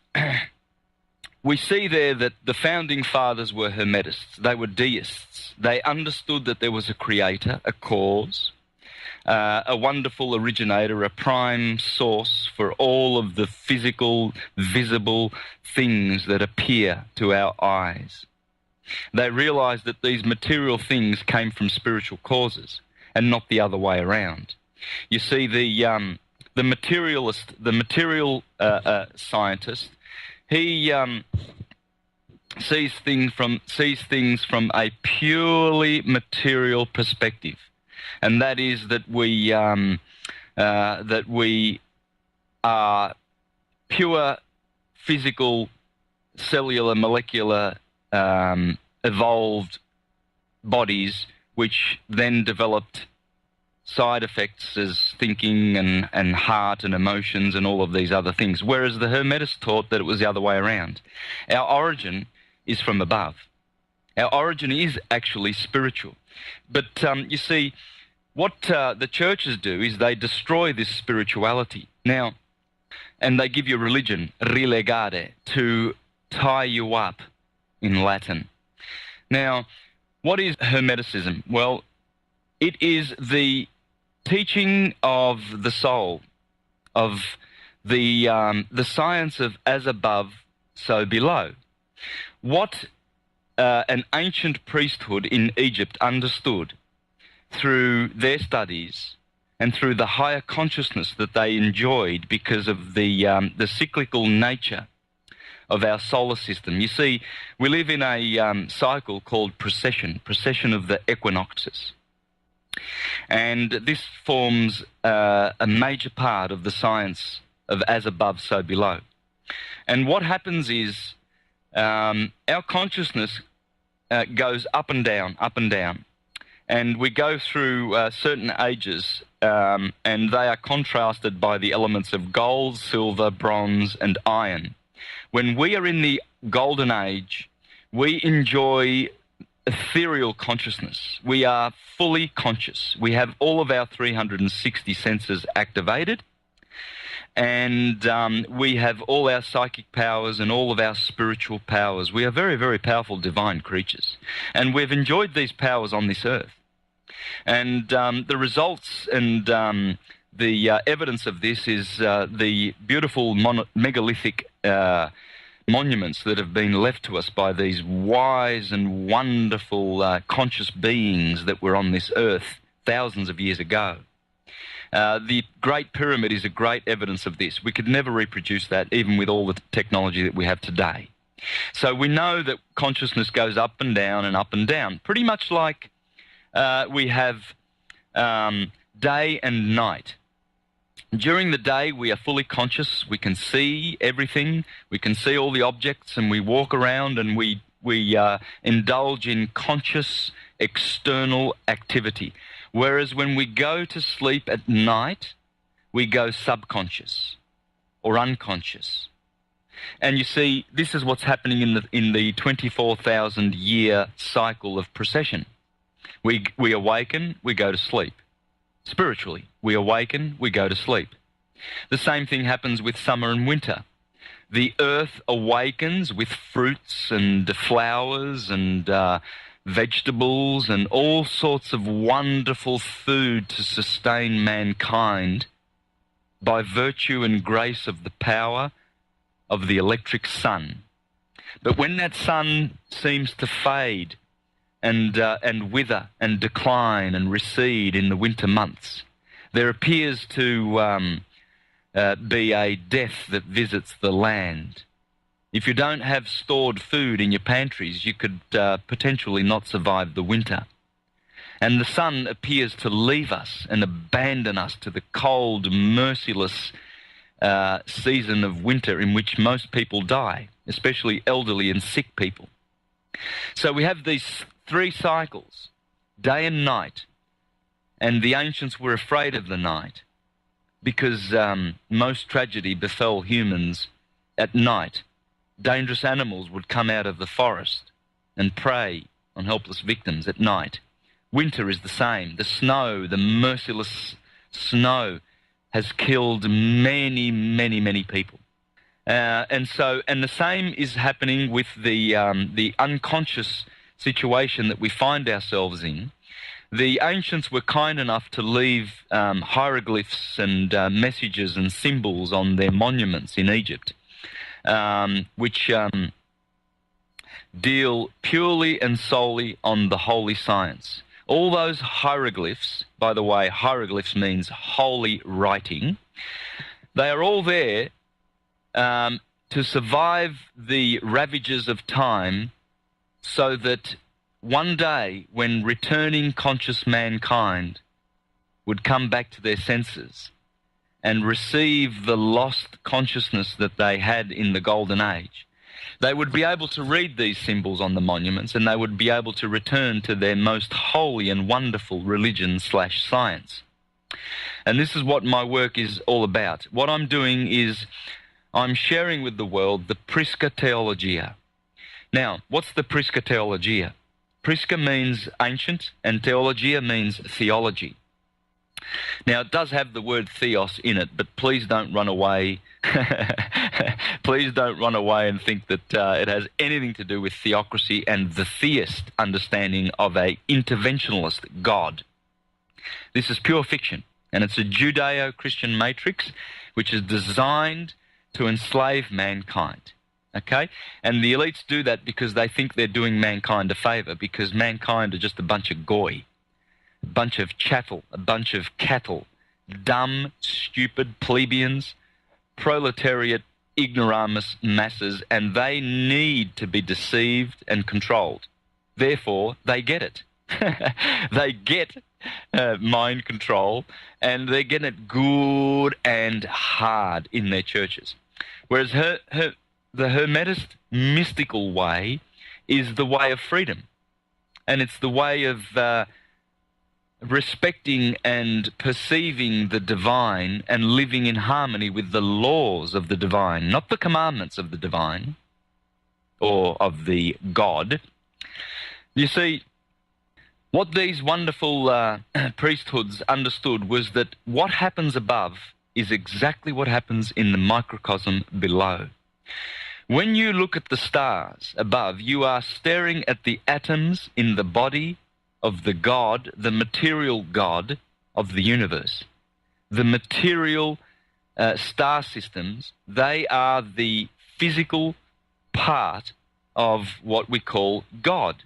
we see there that the founding fathers were Hermetists. They were deists. They understood that there was a creator, a cause, a wonderful originator, a prime source for all of the physical, visible things that appear to our eyes. They realized that these material things came from spiritual causes and not the other way around. You see, the materialist, the material scientist, he sees things from a purely material perspective, and that is that we are pure physical, cellular, molecular, evolved bodies, which then developed side effects as thinking and heart and emotions and all of these other things, whereas the Hermetists taught that it was the other way around. Our origin is from above. Our origin is actually spiritual. But you see, what the churches do is they destroy this spirituality. Now, and they give you religion, relegare, to tie you up in Latin. Now, what is Hermeticism? Well, it is the teaching of the soul, of the science of as above, so below. What an ancient priesthood in Egypt understood through their studies and through the higher consciousness that they enjoyed because of the cyclical nature of our solar system. You see, we live in a cycle called precession of the equinoxes. And this forms a major part of the science of as above, so below. And what happens is our consciousness goes up and down, up and down. And we go through certain ages, and they are contrasted by the elements of gold, silver, bronze, and iron. When we are in the golden age, we enjoy ethereal consciousness. We are fully conscious. We have all of our 360 senses activated, and we have all our psychic powers and all of our spiritual powers. We are very, very powerful divine creatures, and we've enjoyed these powers on this earth. And the results and the evidence of this is the beautiful megalithic monuments that have been left to us by these wise and wonderful conscious beings that were on this earth thousands of years ago. The Great Pyramid is a great evidence of this. We could never reproduce that, even with all the technology that we have today. So we know that consciousness goes up and down, pretty much like we have day and night. During the day, we are fully conscious. We can see everything. We can see all the objects, and we walk around and we indulge in conscious external activity. Whereas when we go to sleep at night, we go subconscious or unconscious. And you see, this is what's happening in the 24,000-year cycle of precession. We awaken, we go to sleep. Spiritually, we awaken, we go to sleep. The same thing happens with summer and winter. The earth awakens with fruits and flowers and vegetables and all sorts of wonderful food to sustain mankind by virtue and grace of the power of the electric sun. But when that sun seems to fade and wither and decline and recede in the winter months, there appears to be a death that visits the land. If you don't have stored food in your pantries, you could potentially not survive the winter. And the sun appears to leave us and abandon us to the cold, merciless season of winter in which most people die, especially elderly and sick people. So we have these three cycles, day and night, and the ancients were afraid of the night because most tragedy befell humans at night. Dangerous animals would come out of the forest and prey on helpless victims at night. Winter is the same. The snow, the merciless snow, has killed many, many, many people. And the same is happening with the unconscious situation that we find ourselves in. The ancients were kind enough to leave hieroglyphs and messages and symbols on their monuments in Egypt, which deal purely and solely on the holy science. All those hieroglyphs, by the way, hieroglyphs means holy writing, they are all there to survive the ravages of time, so that one day when returning conscious mankind would come back to their senses and receive the lost consciousness that they had in the Golden Age, they would be able to read these symbols on the monuments, and they would be able to return to their most holy and wonderful religion/science. And this is what my work is all about. What I'm doing is I'm sharing with the world the Prisca Theologia. Now, what's the Prisca Theologia? Prisca means ancient, and Theologia means theology. Now, it does have the word theos in it, but please don't run away. Please don't run away and think that it has anything to do with theocracy and the theist understanding of a interventionalist God. This is pure fiction, and it's a Judeo-Christian matrix which is designed to enslave mankind. Okay? And the elites do that because they think they're doing mankind a favor, because mankind are just a bunch of goy, a bunch of chattel, a bunch of cattle, dumb, stupid plebeians, proletariat, ignoramus masses, and they need to be deceived and controlled. Therefore, they get it. They get mind control, and they get it good and hard in their churches. Whereas the Hermetist mystical way is the way of freedom, and it's the way of respecting and perceiving the divine and living in harmony with the laws of the divine, not the commandments of the divine or of the God. You see, what these wonderful priesthoods understood was that what happens above is exactly what happens in the microcosm below. When you look at the stars above, you are staring at the atoms in the body of the God, the material God of the universe. The material star systems, they are the physical part of what we call God.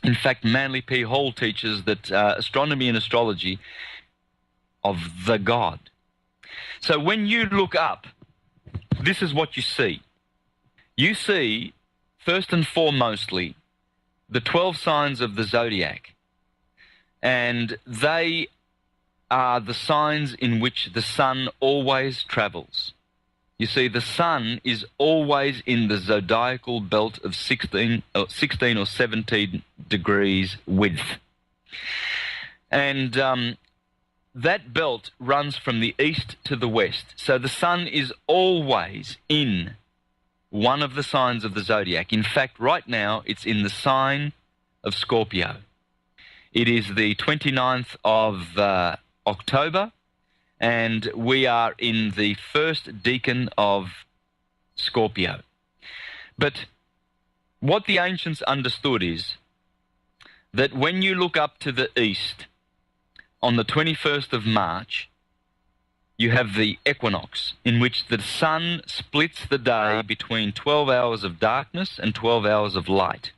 In fact, Manly P. Hall teaches that astronomy and astrology of the God. So when you look up, this is what you see. You see, first and foremostly, the 12 signs of the zodiac, and they are the signs in which the sun always travels. You see, the sun is always in the zodiacal belt of 16 or 17 degrees width. And that belt runs from the east to the west. So the sun is always in one of the signs of the zodiac. In fact, right now, it's in the sign of Scorpio. It is the 29th of October, and we are in the first decan of Scorpio. But what the ancients understood is that when you look up to the east on the 21st of March, you have the equinox, in which the sun splits the day between 12 hours of darkness and 12 hours of light.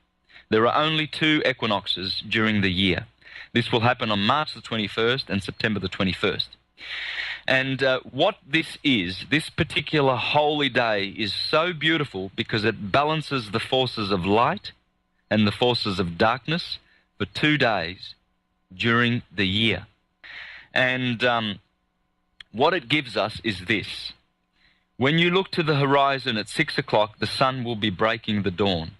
There are only 2 equinoxes during the year. This will happen on March the 21st and September the 21st. And what this is, this particular holy day is so beautiful because it balances the forces of light and the forces of darkness for 2 days during the year. And what it gives us is this. When you look to the horizon at 6 o'clock, the sun will be breaking the dawn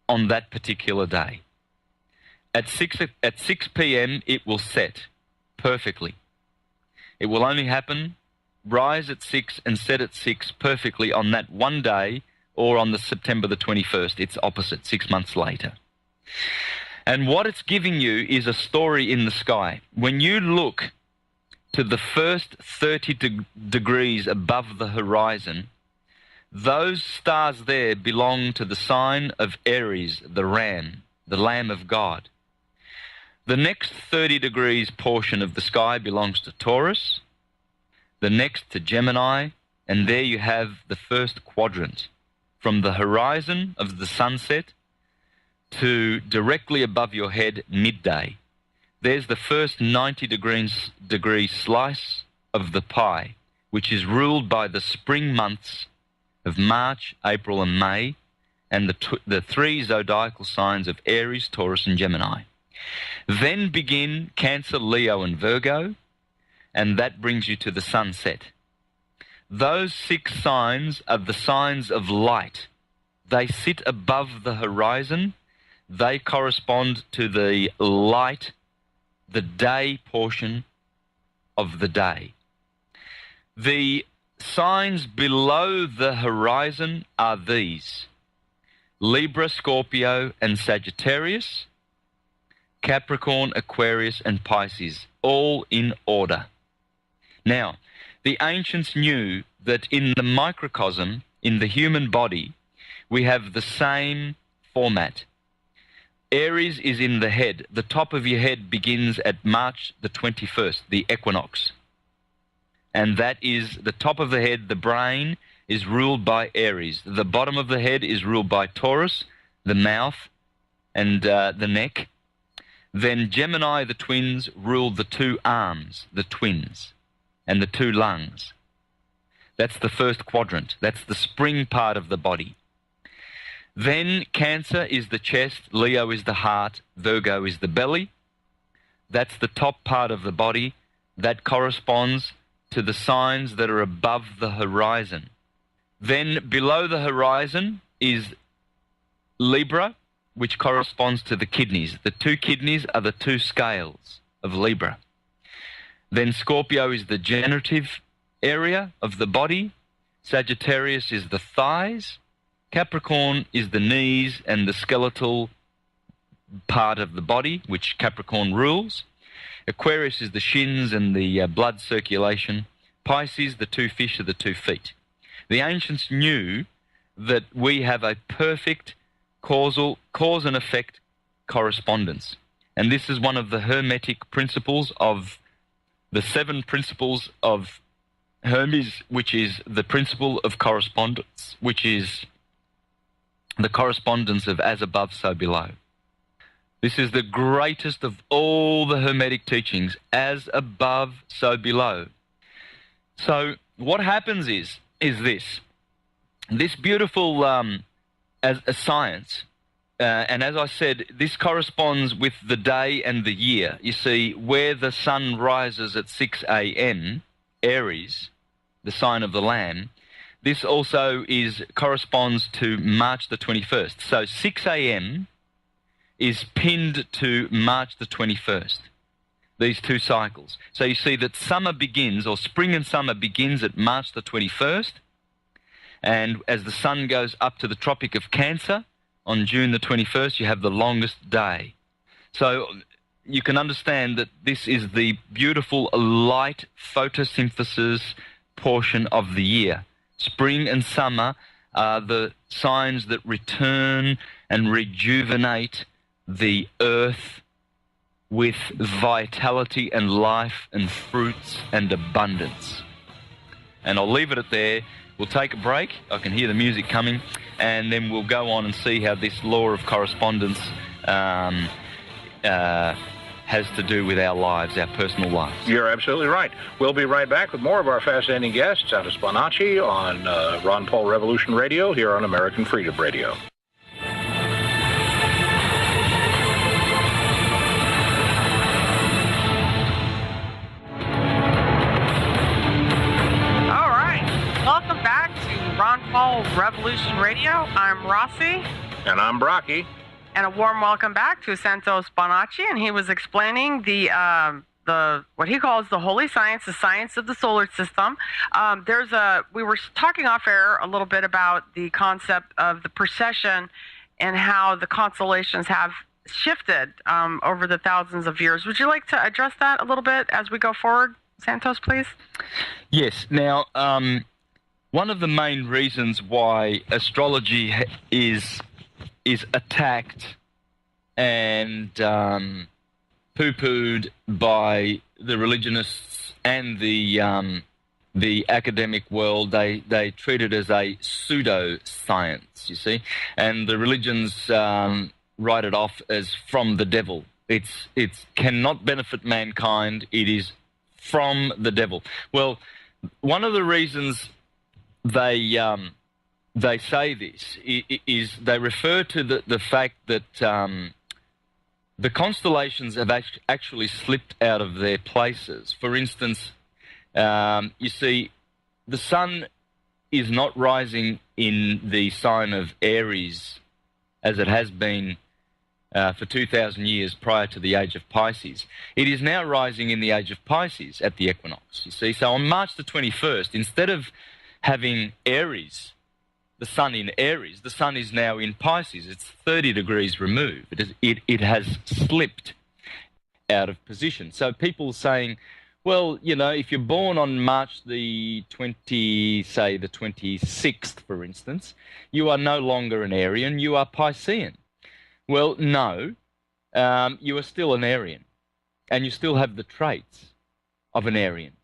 on that particular day. At 6 p.m., it will set perfectly. It will only happen, rise at 6 and set at 6 perfectly on that one day, or on the September the 21st. It's opposite, 6 months later. And what it's giving you is a story in the sky. When you look to the first 30 degrees above the horizon, those stars there belong to the sign of Aries, the ram, the Lamb of God. The next 30 degrees portion of the sky belongs to Taurus, the next to Gemini, and there you have the first quadrant, from the horizon of the sunset to directly above your head, midday. There's the first 90 degree slice of the pie, which is ruled by the spring months of March, April, and May, and the 3 zodiacal signs of Aries, Taurus, and Gemini. Then begin Cancer, Leo, and Virgo, and that brings you to the sunset. Those 6 signs are the signs of light. They sit above the horizon. They correspond to the light, the day portion of the day. The signs below the horizon are these: Libra, Scorpio, and Sagittarius, Capricorn, Aquarius, and Pisces, all in order. Now, the ancients knew that in the microcosm, in the human body, we have the same format. Aries is in the head. The top of your head begins at March the 21st, the equinox. And that is the top of the head, the brain, is ruled by Aries. The bottom of the head is ruled by Taurus, the mouth and the neck. Then Gemini, the twins, rule the 2 arms, the twins, and the 2 lungs. That's the first quadrant. That's the spring part of the body. Then Cancer is the chest, Leo is the heart, Virgo is the belly. That's the top part of the body. That corresponds to the signs that are above the horizon. Then below the horizon is Libra, which corresponds to the kidneys. The 2 kidneys are the 2 scales of Libra. Then Scorpio is the generative area of the body. Sagittarius is the thighs. Capricorn is the knees and the skeletal part of the body, which Capricorn rules. Aquarius is the shins and the blood circulation. Pisces, the 2 fish, are the 2 feet. The ancients knew that we have a perfect cause and effect correspondence. And this is one of the Hermetic principles of the 7 principles of Hermes, which is the principle of correspondence, which is the correspondence of as above, so below. This is the greatest of all the Hermetic teachings, as above, so below. So what happens is this beautiful as a science, and as I said, this corresponds with the day and the year. You see, where the sun rises at 6 a.m., Aries, the sign of the Lamb, this also corresponds to March the 21st. So 6 a.m. is pinned to March the 21st. these two cycles. So you see that summer begins, or spring and summer begins at March the 21st, and as the sun goes up to the Tropic of Cancer, on June the 21st, you have the longest day. So you can understand that this is the beautiful light photosynthesis portion of the year. Spring and summer are the signs that return and rejuvenate the earth with vitality and life and fruits and abundance. And I'll leave it at there. We'll take a break. I can hear the music coming, and then we'll go on and see how this law of correspondence has to do with our lives, our personal lives. You're absolutely right. We'll be right back with more of our fascinating guests, Santos Bonacci, on Ron Paul Revolution Radio here on American Freedom Radio. Welcome back to Ron Paul Revolution Radio. I'm Rossi. And I'm Brocki. And a warm welcome back to Santos Bonacci. And he was explaining the what he calls the holy science, the science of the solar system. We were talking off air a little bit about the concept of the precession and how the constellations have shifted over the thousands of years. Would you like to address that a little bit as we go forward, Santos, please? Yes. Now, one of the main reasons why astrology is attacked and poo-pooed by the religionists and the academic world, they treat it as a pseudo-science, you see, and the religions write it off as from the devil. It cannot benefit mankind. It is from the devil. Well, one of the reasons they say this is they refer to the fact that the constellations have actually slipped out of their places. For instance, you see, the sun is not rising in the sign of Aries as it has been for 2,000 years prior to the age of Pisces. It is now rising in the age of Pisces at the equinox, you see. So on March the 21st, instead of having Aries, the sun in Aries, the sun is now in Pisces. It's 30 degrees removed. It has slipped out of position. So people saying, well, you know, if you're born on March the 26th, for instance, you are no longer an Arian, you are Piscean. Well, no, you are still an Arian, and you still have the traits of an Arian.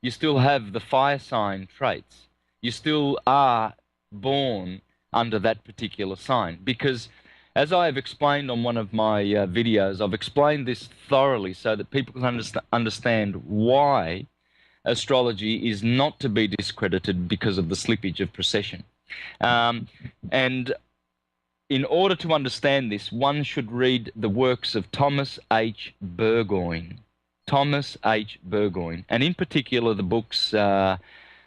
You still have the fire sign traits. You still are born under that particular sign, because as I have explained on one of my videos, I've explained this thoroughly so that people can understand why astrology is not to be discredited because of the slippage of precession. And in order to understand this, one should read the works of Thomas H. Burgoyne. Thomas H. Burgoyne, and in particular the books The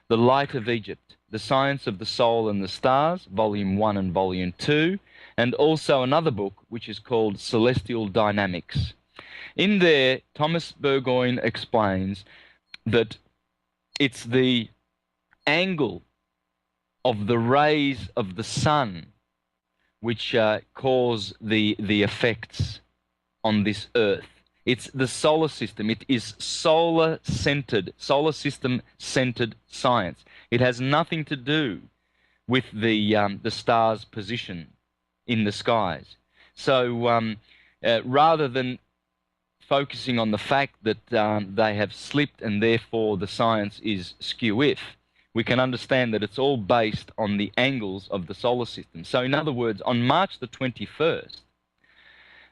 Light of Egypt, The Science of the Soul and the Stars, Volume 1 and Volume 2, and also another book which is called Celestial Dynamics. In there, Thomas Burgoyne explains that it's the angle of the rays of the sun which cause the effects on this earth. It's the solar system. It is solar-centered, solar system-centered science. It has nothing to do with the stars' position in the skies. So rather than focusing on the fact that they have slipped and therefore the science is skew-if, we can understand that it's all based on the angles of the solar system. So in other words, on March the 21st,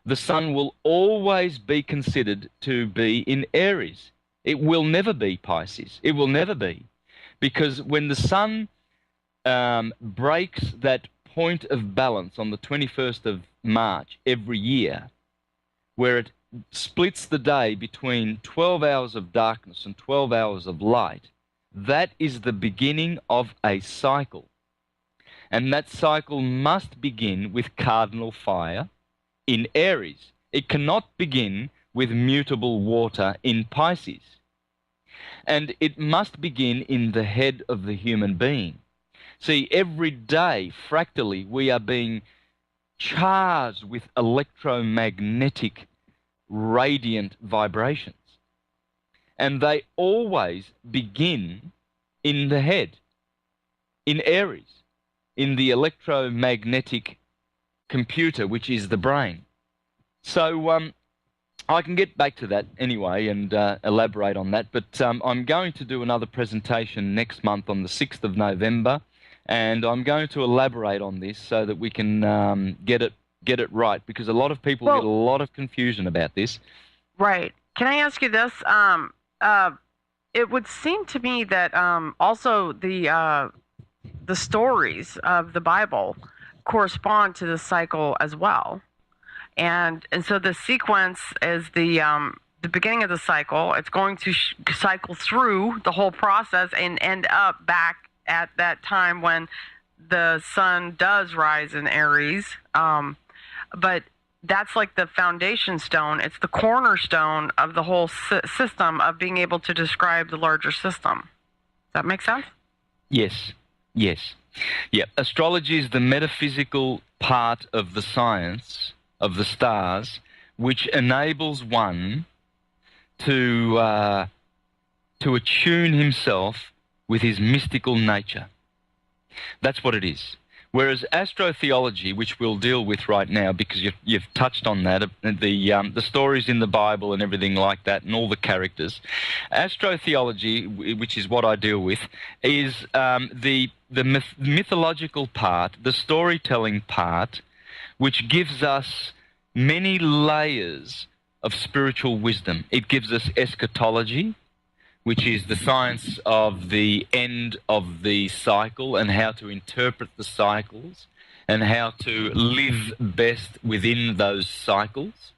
the sun will always be considered to be in Aries. It will never be Pisces. It will never be. Because when the sun breaks that point of balance on the 21st of March every year, where it splits the day between 12 hours of darkness and 12 hours of light, that is the beginning of a cycle. And that cycle must begin with cardinal fire in Aries. It cannot begin with mutable water in Pisces. And it must begin in the head of the human being. See, every day, fractally, we are being charged with electromagnetic radiant vibrations. And they always begin in the head, in Aries, in the electromagnetic computer, which is the brain. So I can get back to that anyway and elaborate on that, but I'm going to do another presentation next month on the 6th of November, and I'm going to elaborate on this so that we can get it right, because a lot of people get a lot of confusion about this. Right. Can I ask you this? It would seem to me that also the stories of the Bible correspond to the cycle as well. And so the sequence is the beginning of the cycle. It's going to cycle through the whole process and end up back at that time when the sun does rise in Aries. But that's like the foundation stone. It's the cornerstone of the whole system of being able to describe the larger system. Does that make sense? Yes. Yes. Yeah. Astrology is the metaphysical part of the science of the stars, which enables one to attune himself with his mystical nature. That's what it is. Whereas astrotheology, which we'll deal with right now, because you've touched on that, the stories in the Bible and everything like that, and all the characters. Astrotheology, which is what I deal with, is the mythological part, the storytelling part, which gives us many layers of spiritual wisdom. It gives us eschatology, which is the science of the end of the cycle and how to interpret the cycles and how to live best within those cycles.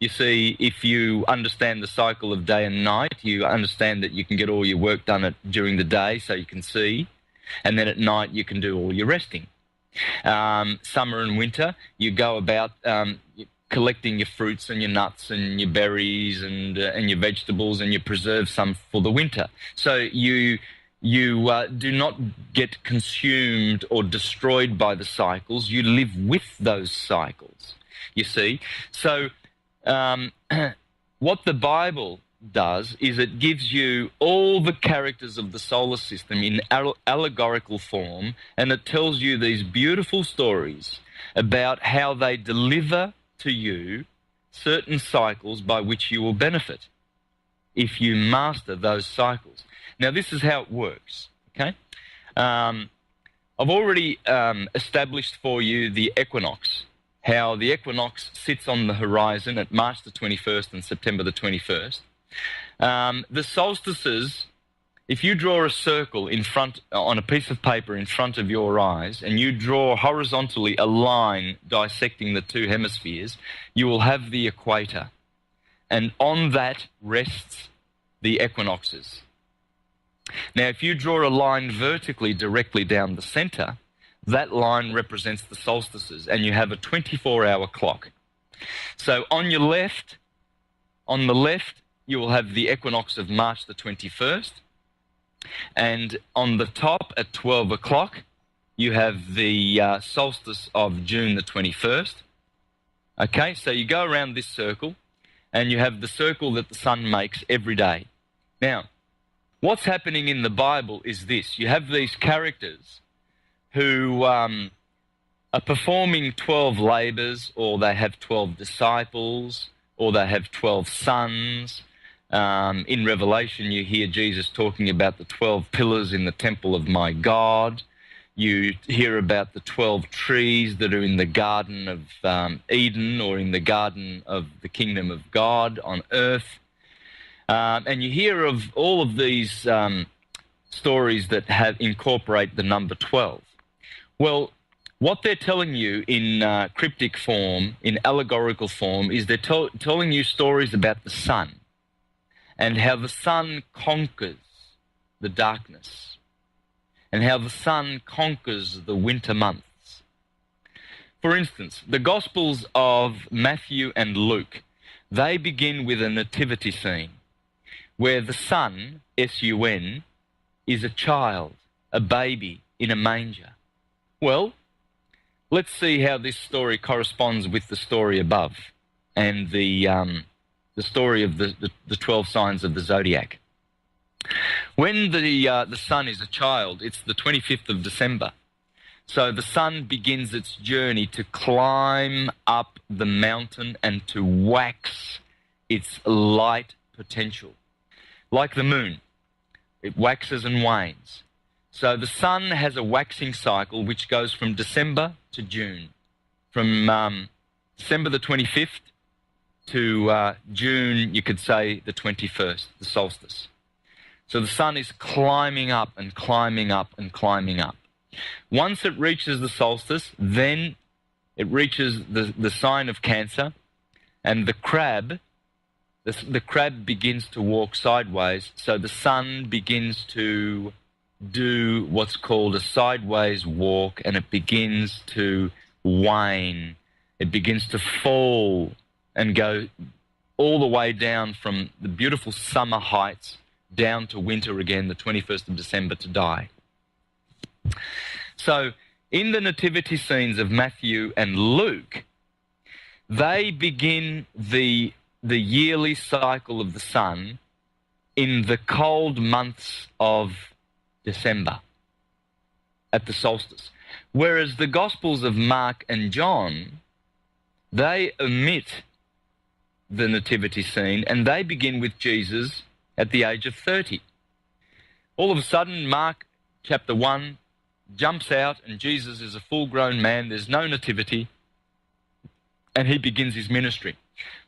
You see, if you understand the cycle of day and night, you understand that you can get all your work done during the day so you can see, and then at night you can do all your resting. Summer and winter, you go about collecting your fruits and your nuts and your berries and your vegetables, and you preserve some for the winter. So you do not get consumed or destroyed by the cycles. You live with those cycles, you see. So what the Bible does is it gives you all the characters of the solar system in allegorical form, and it tells you these beautiful stories about how they deliver to you certain cycles by which you will benefit if you master those cycles. Now, this is how it works, okay? I've already established for you the equinox, how the equinox sits on the horizon at March the 21st and September the 21st. The solstices, if you draw a circle in front on a piece of paper in front of your eyes, and you draw horizontally a line dissecting the two hemispheres, you will have the equator. And on that rests the equinoxes. Now, if you draw a line vertically directly down the center, that line represents the solstices, and you have a 24-hour clock. So on the left, you will have the equinox of March the 21st. And on the top at 12 o'clock, you have the solstice of June the 21st. Okay, so you go around this circle, and you have the circle that the sun makes every day. Now, what's happening in the Bible is this. You have these characters who are performing 12 labors, or they have 12 disciples, or they have 12 sons. In Revelation, you hear Jesus talking about the 12 pillars in the temple of my God. You hear about the 12 trees that are in the Garden of Eden, or in the Garden of the Kingdom of God on earth. And you hear of all of these stories that incorporate the number 12. Well, what they're telling you in cryptic form, in allegorical form, is they're telling you stories about the sun and how the sun conquers the darkness and how the sun conquers the winter months. For instance, the Gospels of Matthew and Luke, they begin with a nativity scene where the Son, S-U-N, is a child, a baby in a manger. Well, let's see how this story corresponds with the story above and the story of the 12 signs of the zodiac. When the sun is a child, it's the 25th of December. So the sun begins its journey to climb up the mountain and to wax its light potential. Like the moon, it waxes and wanes. So the sun has a waxing cycle which goes from December to June. From December the 25th to June, you could say the 21st, the solstice. So the sun is climbing up and climbing up and climbing up. Once it reaches the solstice, then it reaches the sign of Cancer, and the crab begins to walk sideways, so the sun begins to do what's called a sideways walk, and it begins to wane. It begins to fall and go all the way down from the beautiful summer heights down to winter again, the 21st of December, to die. So in the nativity scenes of Matthew and Luke, they begin the yearly cycle of the sun in the cold months of December at the solstice. Whereas the Gospels of Mark and John, they omit the nativity scene and they begin with Jesus at the age of 30. All of a sudden, Mark chapter 1 jumps out and Jesus is a full-grown man. There's no nativity, and he begins his ministry.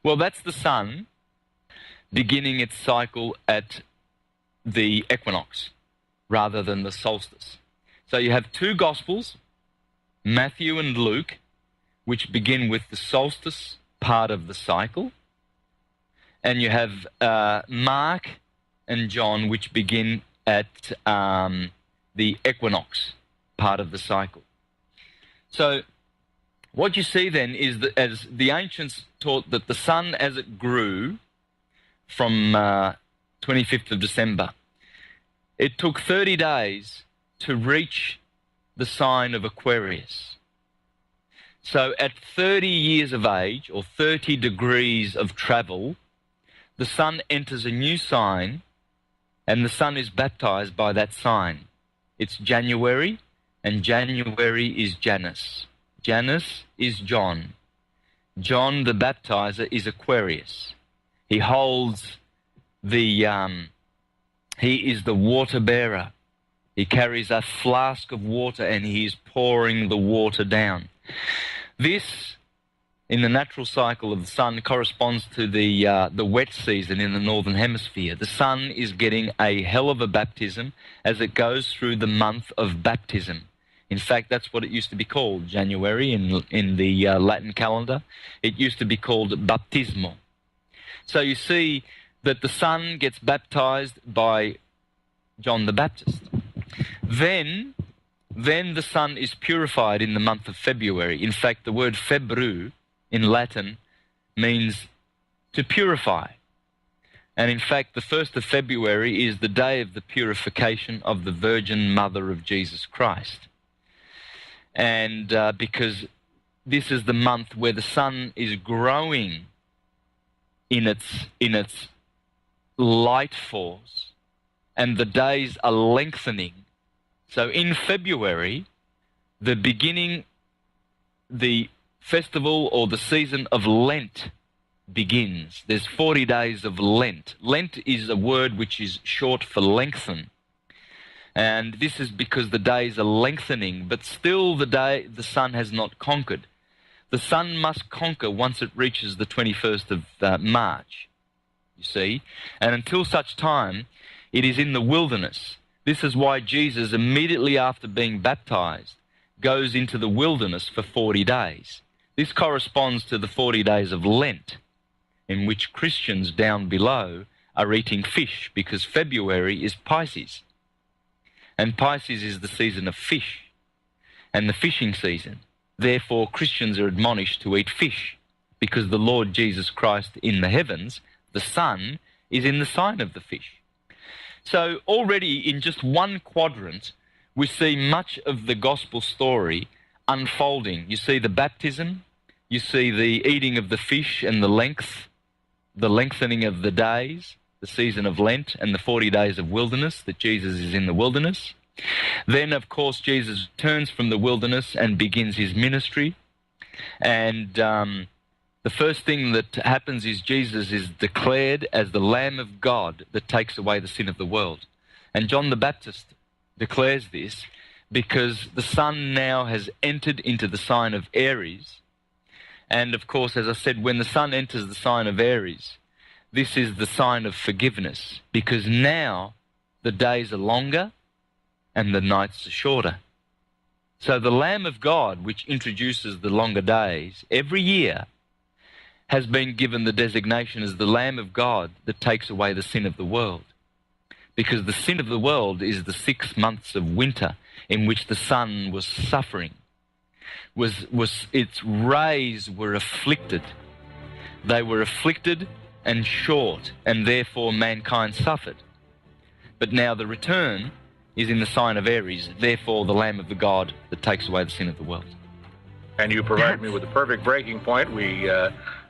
Well, that's the sun beginning its cycle at the equinox rather than the solstice. So you have two Gospels, Matthew and Luke, which begin with the solstice part of the cycle, and you have Mark and John, which begin at the equinox part of the cycle. So what you see then is that as the ancients taught that the sun, as it grew from 25th of December, it took 30 days to reach the sign of Aquarius. So at 30 years of age, or 30 degrees of travel, the sun enters a new sign, and the sun is baptized by that sign. It's January, and January is Janus. Janus is John. John the baptizer is Aquarius. He holds he is the water bearer. He carries a flask of water and he is pouring the water down. This, in the natural cycle of the sun, corresponds to the wet season in the northern hemisphere. The sun is getting a hell of a baptism as it goes through the month of baptism. In fact, that's what it used to be called, January in the Latin calendar. It used to be called baptismo. So you see that the sun gets baptized by John the Baptist. Then the sun is purified in the month of February. In fact, the word febru in Latin means to purify. And in fact, the 1st of February is the day of the purification of the Virgin Mother of Jesus Christ. And because this is the month where the sun is growing in its light force, and the days are lengthening. So in February, the festival or the season of Lent begins. There's 40 days of Lent. Lent is a word which is short for lengthen. And this is because the days are lengthening, but still the sun has not conquered. The sun must conquer once it reaches the 21st of March, you see. And until such time, it is in the wilderness. This is why Jesus, immediately after being baptized, goes into the wilderness for 40 days. This corresponds to the 40 days of Lent, in which Christians down below are eating fish, because February is Pisces. And Pisces is the season of fish and the fishing season. Therefore, Christians are admonished to eat fish because the Lord Jesus Christ in the heavens, the Son, is in the sign of the fish. So already in just one quadrant, we see much of the gospel story unfolding. You see the baptism, you see the eating of the fish and the lengthening of the days, the season of Lent and the 40 days of wilderness, that Jesus is in the wilderness. Then, of course, Jesus returns from the wilderness and begins his ministry. And the first thing that happens is Jesus is declared as the Lamb of God that takes away the sin of the world. And John the Baptist declares this because the Son now has entered into the sign of Aries. And of course, as I said, when the Son enters the sign of Aries, this is the sign of forgiveness, because now the days are longer and the nights are shorter. So the Lamb of God, which introduces the longer days, every year has been given the designation as the Lamb of God that takes away the sin of the world. Because the sin of the world is the 6 months of winter in which the sun was suffering. Its rays were afflicted. They were afflicted and short, and therefore mankind suffered. But now the return is in the sign of Aries, therefore the Lamb of the God that takes away the sin of the world. And you provide me with the perfect breaking point. We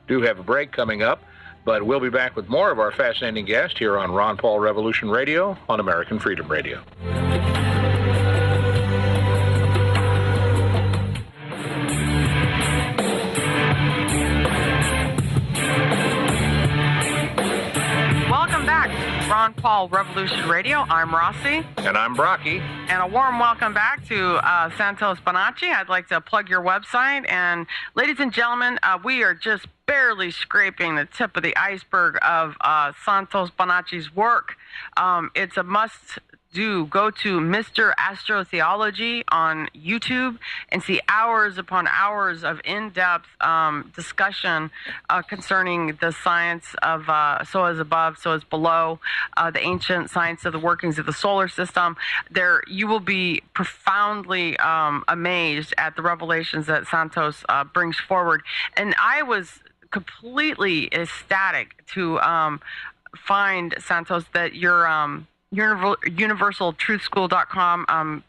do have a break coming up, but we'll be back with more of our fascinating guest here on Ron Paul Revolution Radio on American Freedom Radio. Welcome back to Ron Paul Revolution Radio. I'm Rossi. And I'm Brocki. And a warm welcome back to Santos Bonacci. I'd like to plug your website. And ladies and gentlemen, we are just barely scraping the tip of the iceberg of Santos Bonacci's work. It's a must-do. Go to Mr. Astrotheology on YouTube and see hours upon hours of in-depth discussion concerning the science of so as above, so as below, the ancient science of the workings of the solar system. There, you will be profoundly amazed at the revelations that Santos brings forward. And I was completely ecstatic to find, Santos, that your universaltruthschool.com,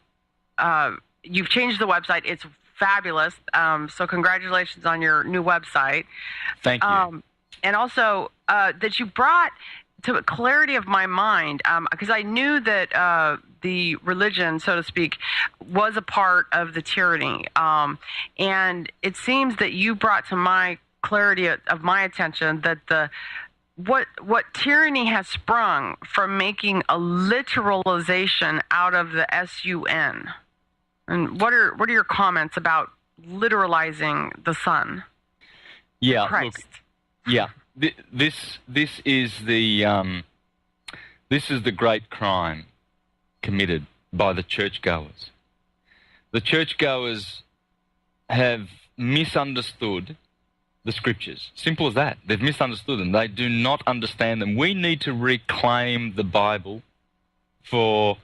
you've changed the website. It's fabulous. So congratulations on your new website. Thank you. And also that you brought to clarity of my mind, because I knew that the religion, so to speak, was a part of the tyranny. And it seems that you brought to my clarity of my attention that what tyranny has sprung from making a literalization out of the SUN. And what are your comments about literalizing the sun? Yeah, Christ. look, yeah. This is the great crime committed by the churchgoers. The churchgoers have misunderstood the scriptures. Simple as that. They've misunderstood them. They do not understand them. We need to reclaim the Bible for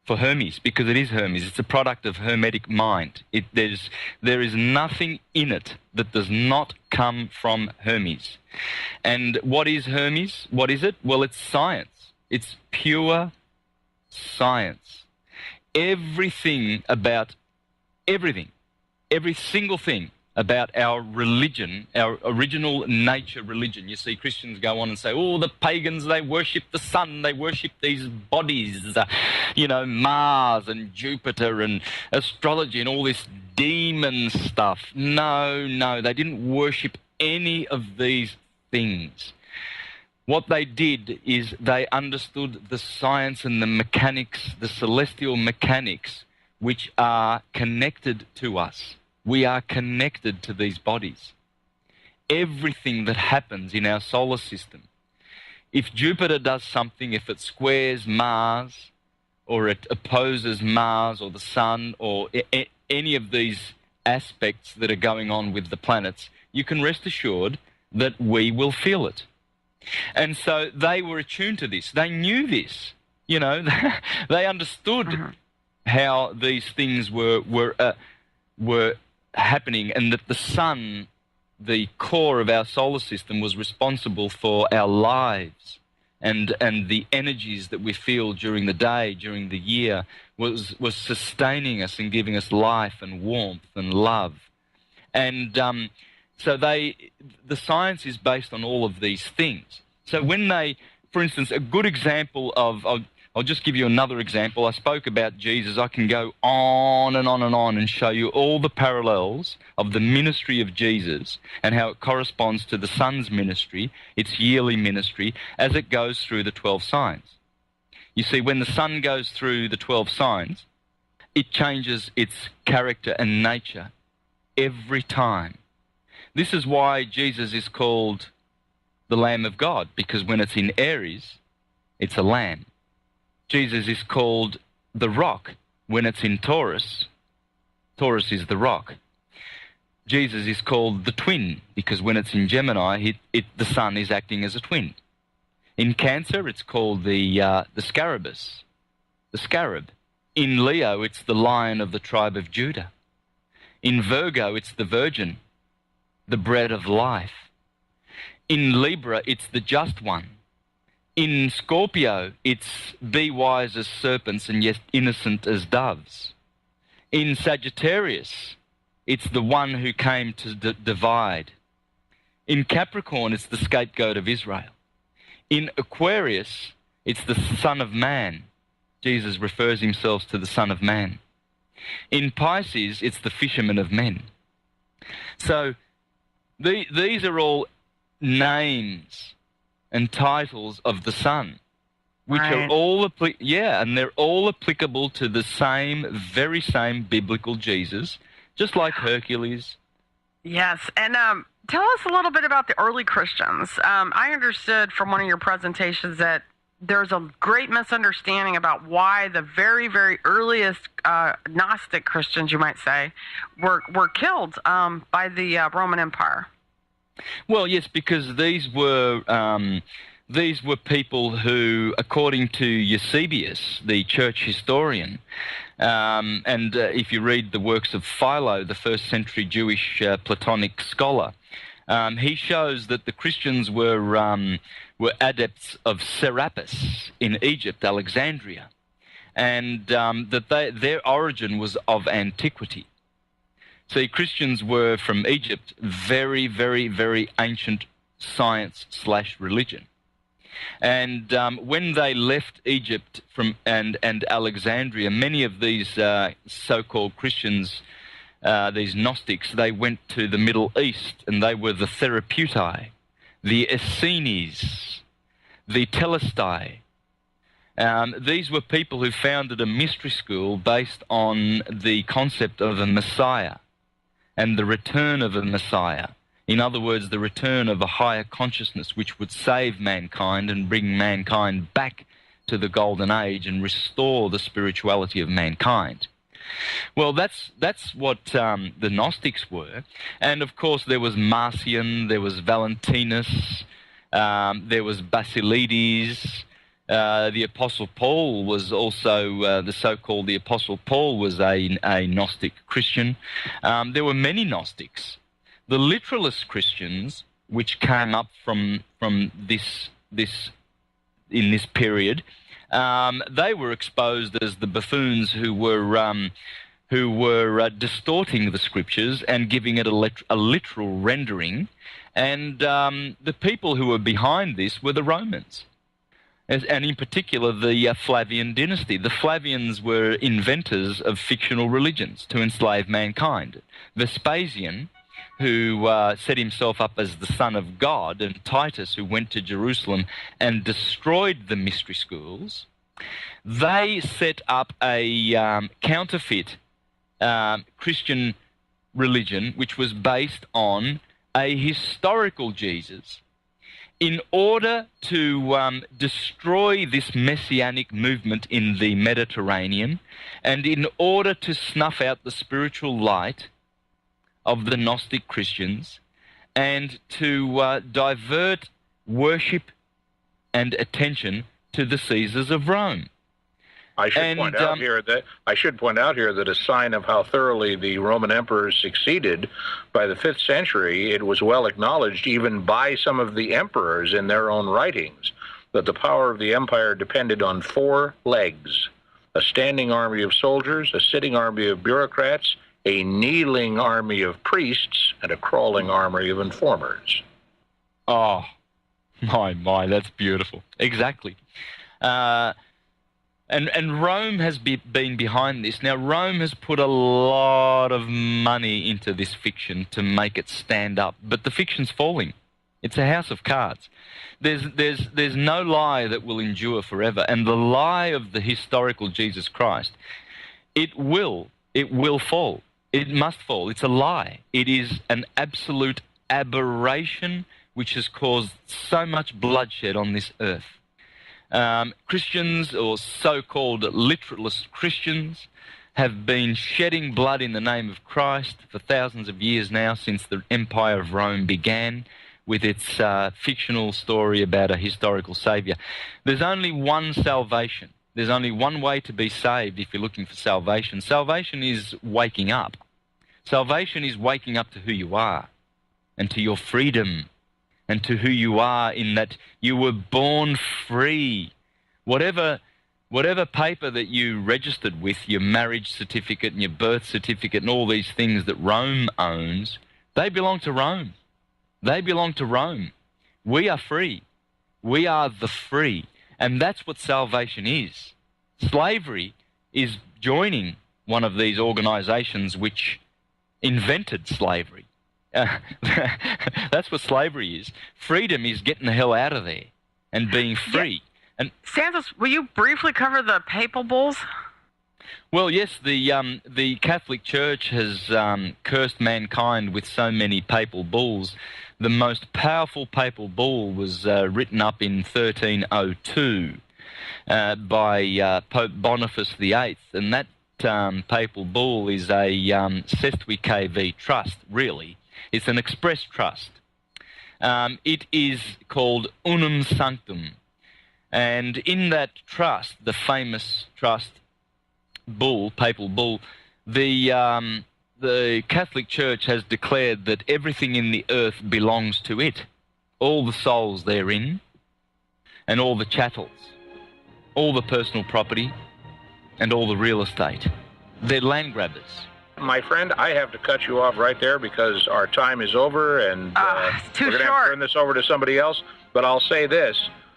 Hermes, because it is Hermes. It's a product of Hermetic mind. There is nothing in it that does not come from Hermes. And what is Hermes? What is it? Well, it's science. It's pure science. Everything about everything, every single thing about our religion, our original nature religion. You see Christians go on and say, oh, the pagans, they worship the sun, they worship these bodies, Mars and Jupiter and astrology and all this demon stuff. No, they didn't worship any of these things. What they did is they understood the science and the mechanics, the celestial mechanics, which are connected to us. We are connected to these bodies. Everything that happens in our solar system, if Jupiter does something, if it squares Mars, or it opposes Mars or the sun, or any of these aspects that are going on with the planets, you can rest assured that we will feel it. And so they were attuned to this. They knew this. They understood how these things were happening, and that the sun the core of our solar system was responsible for our lives and the energies that we feel during the day, during the year, was sustaining us and giving us life and warmth and love. And so the science is based on all of these things. So when they, for instance, a good example of, I'll just give you another example. I spoke about Jesus. I can go on and on and on and show you all the parallels of the ministry of Jesus and how it corresponds to the Son's ministry, its yearly ministry, as it goes through the 12 signs. You see, when the Son goes through the 12 signs, it changes its character and nature every time. This is why Jesus is called the Lamb of God, because when it's in Aries, it's a lamb. Jesus is called the Rock. When it's in Taurus, Taurus is the rock. Jesus is called the Twin, because when it's in Gemini, the Sun is acting as a twin. In Cancer, it's called the Scarabus, the scarab. In Leo, it's the Lion of the tribe of Judah. In Virgo, it's the Virgin, the bread of life. In Libra, it's the Just One. In Scorpio, it's be wise as serpents and yet innocent as doves. In Sagittarius, it's the one who came to divide. In Capricorn, it's the scapegoat of Israel. In Aquarius, it's the Son of Man. Jesus refers himself to the Son of Man. In Pisces, it's the fisherman of men. So these are all names and titles of the Son, which are all and they're all applicable to the very same biblical Jesus, just like Hercules. Yes, and tell us a little bit about the early Christians. I understood from one of your presentations that there's a great misunderstanding about why the very, very earliest Gnostic Christians, you might say, were killed by the Roman Empire. Well, yes, because these were people who, according to Eusebius, the church historian, and if you read the works of Philo, the first century Jewish Platonic scholar, he shows that the Christians were adepts of Serapis in Egypt, Alexandria, and that their origin was of antiquity. See, Christians were from Egypt, very, very, very ancient science/religion. And when they left Egypt and Alexandria, many of these so-called Christians, these Gnostics, they went to the Middle East, and they were the Therapeutai, the Essenes, the Telestai. These were people who founded a mystery school based on the concept of a Messiah and the return of a Messiah. In other words, the return of a higher consciousness which would save mankind and bring mankind back to the golden age and restore the spirituality of mankind. Well, that's what the Gnostics were. And of course there was Marcion, there was Valentinus, there was Basilides. The Apostle Paul was also, the Apostle Paul was a Gnostic Christian. There were many Gnostics. The literalist Christians, which came up from this in this period, they were exposed as the buffoons who were distorting the scriptures and giving it a literal rendering. And the people who were behind this were the Romans. And in particular, the Flavian dynasty. The Flavians were inventors of fictional religions to enslave mankind. Vespasian, who set himself up as the Son of God, and Titus, who went to Jerusalem and destroyed the mystery schools, they set up a counterfeit Christian religion which was based on a historical Jesus, in order to destroy this messianic movement in the Mediterranean, and in order to snuff out the spiritual light of the Gnostic Christians, and to divert worship and attention to the Caesars of Rome. I should point out here that a sign of how thoroughly the Roman emperors succeeded, by the 5th century, it was well acknowledged even by some of the emperors in their own writings that the power of the empire depended on 4 legs: a standing army of soldiers, a sitting army of bureaucrats, a kneeling army of priests, and a crawling army of informers. Oh, my, that's beautiful. Exactly. And Rome has been behind this. Now, Rome has put a lot of money into this fiction to make it stand up, but the fiction's falling. It's a house of cards. There's no lie that will endure forever, and the lie of the historical Jesus Christ, it will fall. It must fall. It's a lie. It is an absolute aberration which has caused so much bloodshed on this earth. Christians, or so-called literalist Christians, have been shedding blood in the name of Christ for thousands of years now, since the Empire of Rome began with its fictional story about a historical saviour. There's only one salvation. There's only one way to be saved if you're looking for salvation. Salvation is waking up. Salvation is waking up to who you are and to your freedom, and to who you are in that you were born free. Whatever paper that you registered with, your marriage certificate and your birth certificate and all these things that Rome owns, they belong to Rome. They belong to Rome. We are free. We are the free. And that's what salvation is. Slavery is joining one of these organizations which invented slavery. That's what slavery is. Freedom is getting the hell out of there and being free. Yeah. And Santos, will you briefly cover the papal bulls? Well, yes, the Catholic Church has cursed mankind with so many papal bulls. The most powerful papal bull was written up in 1302 by Pope Boniface VIII, and that papal bull is a Sestui trust, really. It's an express trust. It is called Unum Sanctum. And in that trust, the famous trust bull, papal bull, the Catholic Church has declared that everything in the earth belongs to it. All the souls therein, and all the chattels, all the personal property, and all the real estate. They're land grabbers. My friend, I have to cut you off right there because our time is over, and it's too we're going to have to turn this over to somebody else. But I'll say this.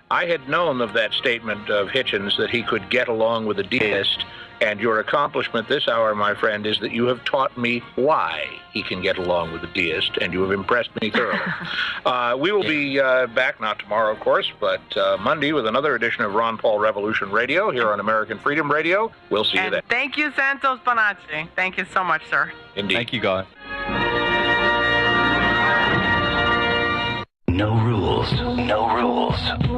I had known of that statement of Hitchens that he could get along with a deist, and your accomplishment this hour, my friend, is that you have taught me why he can get along with a deist, and you have impressed me thoroughly. We will be back, not tomorrow, of course, but Monday with another edition of Ron Paul Revolution Radio here on American Freedom Radio. We'll see you then. Thank you, Santos Bonacci. Thank you so much, sir. Indeed. Thank you, guys. No rules, no rules,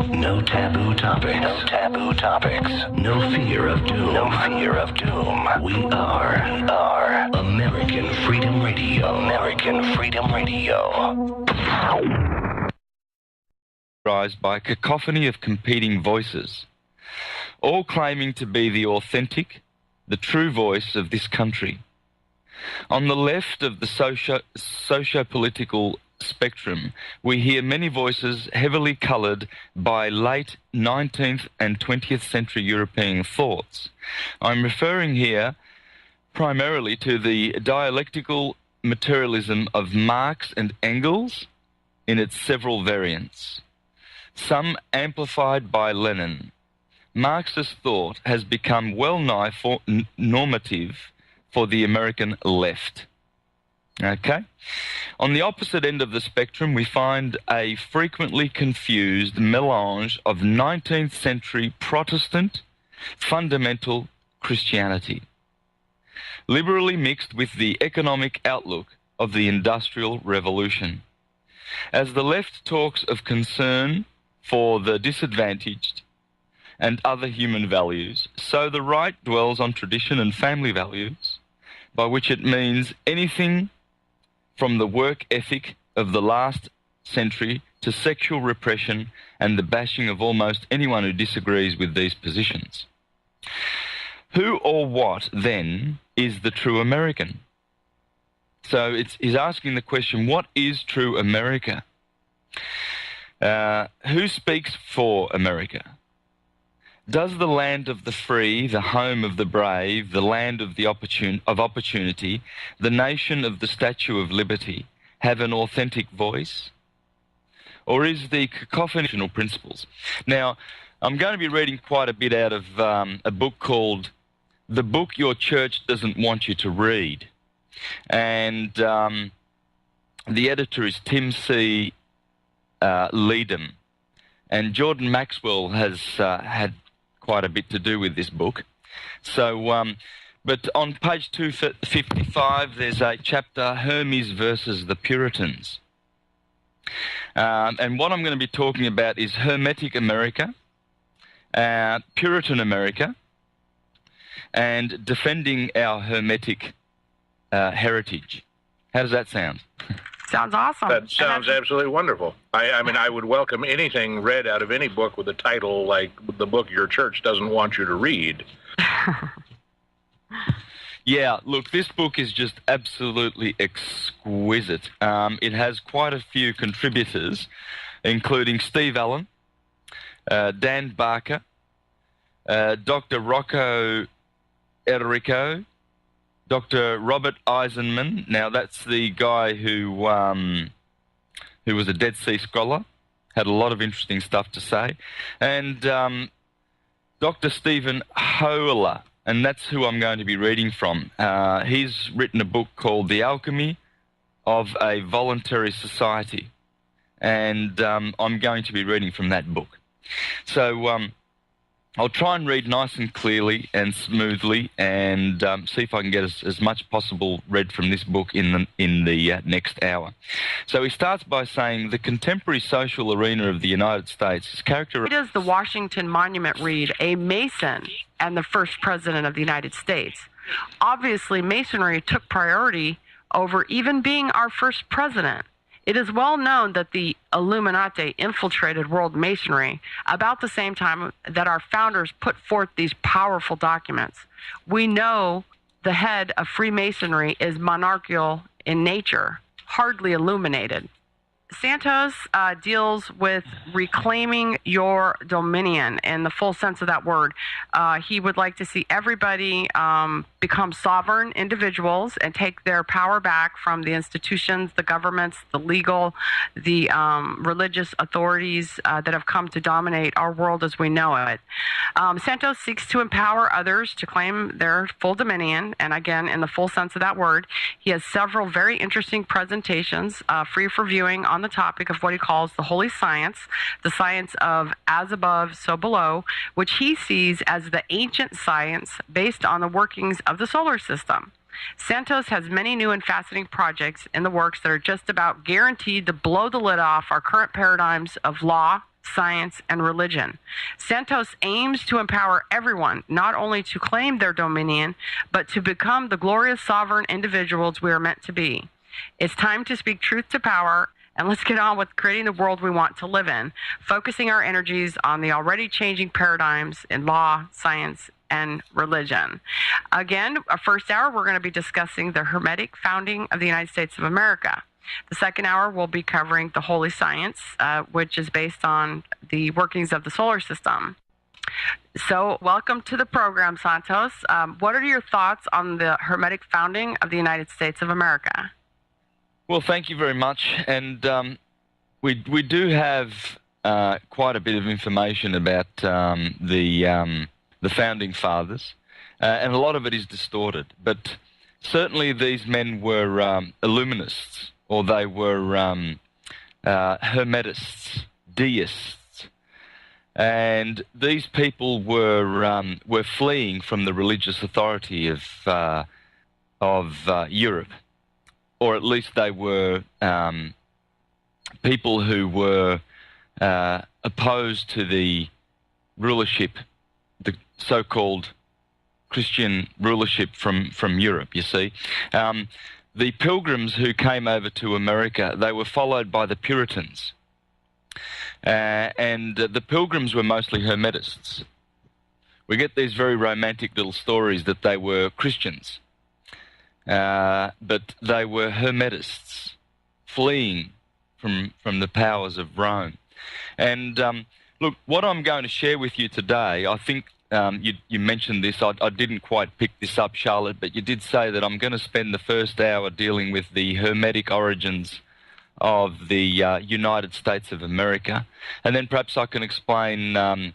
no taboo topics, no taboo topics, no fear of doom, no fear of doom. We are American Freedom Radio, American Freedom Radio. Characterized by a cacophony of competing voices, all claiming to be the authentic, the true voice of this country. On the left of the socio-political spectrum, we hear many voices heavily coloured by late 19th and 20th century European thoughts. I'm referring here primarily to the dialectical materialism of Marx and Engels in its several variants, some amplified by Lenin. Marxist thought has become well-nigh normative for the American left. Okay? On the opposite end of the spectrum, we find a frequently confused melange of 19th century Protestant fundamental Christianity, liberally mixed with the economic outlook of the Industrial Revolution. As the left talks of concern for the disadvantaged and other human values, so the right dwells on tradition and family values, by which it means anything from the work ethic of the last century to sexual repression and the bashing of almost anyone who disagrees with these positions. Who or what, then, is the true American? So he's asking the question, what is true America? Who speaks for America? Does the land of the free, the home of the brave, the land of opportunity, the nation of the Statue of Liberty have an authentic voice? Or is the cacophony of principles? Now, I'm going to be reading quite a bit out of a book called The Book Your Church Doesn't Want You to Read. And the editor is Tim C. Leadham. And Jordan Maxwell has had quite a bit to do with this book. So, but on page 255, there's a chapter, Hermes versus the Puritans. And what I'm going to be talking about is Hermetic America, Puritan America, and defending our Hermetic heritage. How does that sound? Sounds awesome. That sounds absolutely wonderful. I mean, I would welcome anything read out of any book with a title like The Book Your Church Doesn't Want You to Read. Yeah, look, this book is just absolutely exquisite. It has quite a few contributors, including Steve Allen, Dan Barker, Dr. Rocco Enrico, Dr. Robert Eisenman. Now, that's the guy who was a Dead Sea scholar, had a lot of interesting stuff to say, and Dr. Stephen Hoeler, and that's who I'm going to be reading from. He's written a book called The Alchemy of a Voluntary Society, and I'm going to be reading from that book. So I'll try and read nice and clearly and smoothly, and see if I can get as much possible read from this book in the next hour. So he starts by saying, the contemporary social arena of the United States is characterized... Why does the Washington Monument read, a Mason and the first president of the United States? Obviously, Masonry took priority over even being our first president. It is well known that the Illuminati infiltrated world Masonry about the same time that our founders put forth these powerful documents. We know the head of Freemasonry is monarchical in nature, hardly illuminated. Santos deals with reclaiming your dominion in the full sense of that word. He would like to see everybody become sovereign individuals and take their power back from the institutions, the governments, the legal, the religious authorities that have come to dominate our world as we know it. Santos seeks to empower others to claim their full dominion, and again, in the full sense of that word. He has several very interesting presentations free for viewing on the topic of what he calls the holy science, the science of as above, so below, which he sees as the ancient science based on the workings of the solar system. Santos has many new and fascinating projects in the works that are just about guaranteed to blow the lid off our current paradigms of law, science, and religion. Santos aims to empower everyone not only to claim their dominion, but to become the glorious sovereign individuals we are meant to be. It's time to speak truth to power, and let's get on with creating the world we want to live in, focusing our energies on the already changing paradigms in law, science, and religion. Again, our first hour, we're going to be discussing the Hermetic founding of the United States of America. The second hour, we'll be covering the holy science, which is based on the workings of the solar system. So, welcome to the program, Santos. What are your thoughts on the Hermetic founding of the United States of America? Well, thank you very much. And we do have quite a bit of information about the founding fathers, and a lot of it is distorted. But certainly these men were Illuminists, or they were Hermetists, deists, and these people were fleeing from the religious authority of Europe. Or at least they were people who were opposed to the rulership, the so-called Christian rulership from Europe, you see. The Pilgrims who came over to America, they were followed by the Puritans. And the Pilgrims were mostly Hermetists, we get these very romantic little stories that they were Christians, but they were Hermetists, fleeing from the powers of Rome. And look, what I'm going to share with you today, I think you mentioned this. I didn't quite pick this up, Charlotte, but you did say that I'm going to spend the first hour dealing with the Hermetic origins of the United States of America, and then perhaps I can explain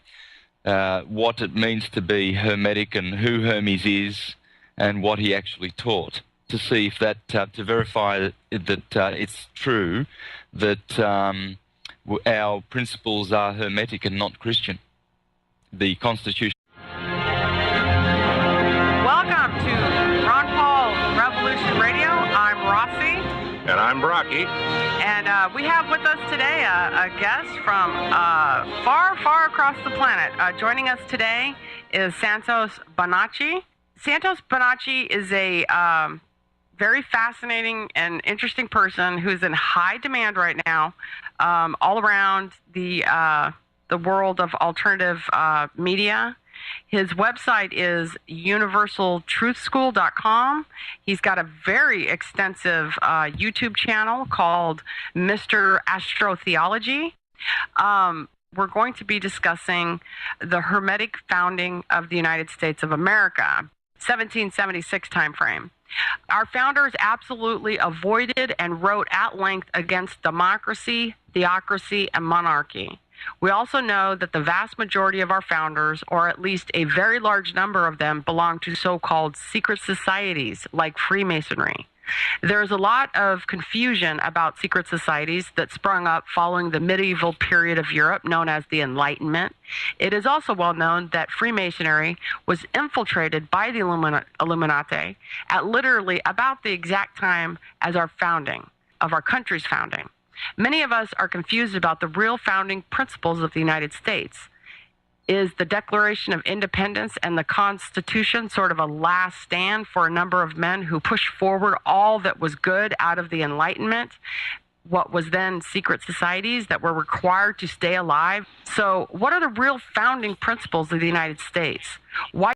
what it means to be Hermetic and who Hermes is and what he actually taught, to see if that, to verify that it's true that our principles are Hermetic and not Christian. The Constitution. Welcome to Ron Paul Revolution Radio. I'm Rossi. And I'm Brocki. And we have with us today a guest from far, far across the planet. Joining us today is Santos Bonacci. Santos Bonacci is a very fascinating and interesting person who's in high demand right now all around the world of alternative media. His website is universaltruthschool.com. He's got a very extensive YouTube channel called Mr. Astrotheology. We're going to be discussing the Hermetic founding of the United States of America, 1776 timeframe. Our founders absolutely avoided and wrote at length against democracy, theocracy, and monarchy. We also know that the vast majority of our founders, or at least a very large number of them, belong to so-called secret societies like Freemasonry. There's a lot of confusion about secret societies that sprung up following the medieval period of Europe known as the Enlightenment. It is also well known that Freemasonry was infiltrated by the Illuminati at literally about the exact time as our founding, of our country's founding. Many of us are confused about the real founding principles of the United States. Is the Declaration of Independence and the Constitution sort of a last stand for a number of men who pushed forward all that was good out of the Enlightenment, what was then secret societies that were required to stay alive? So what are the real founding principles of the United States? Why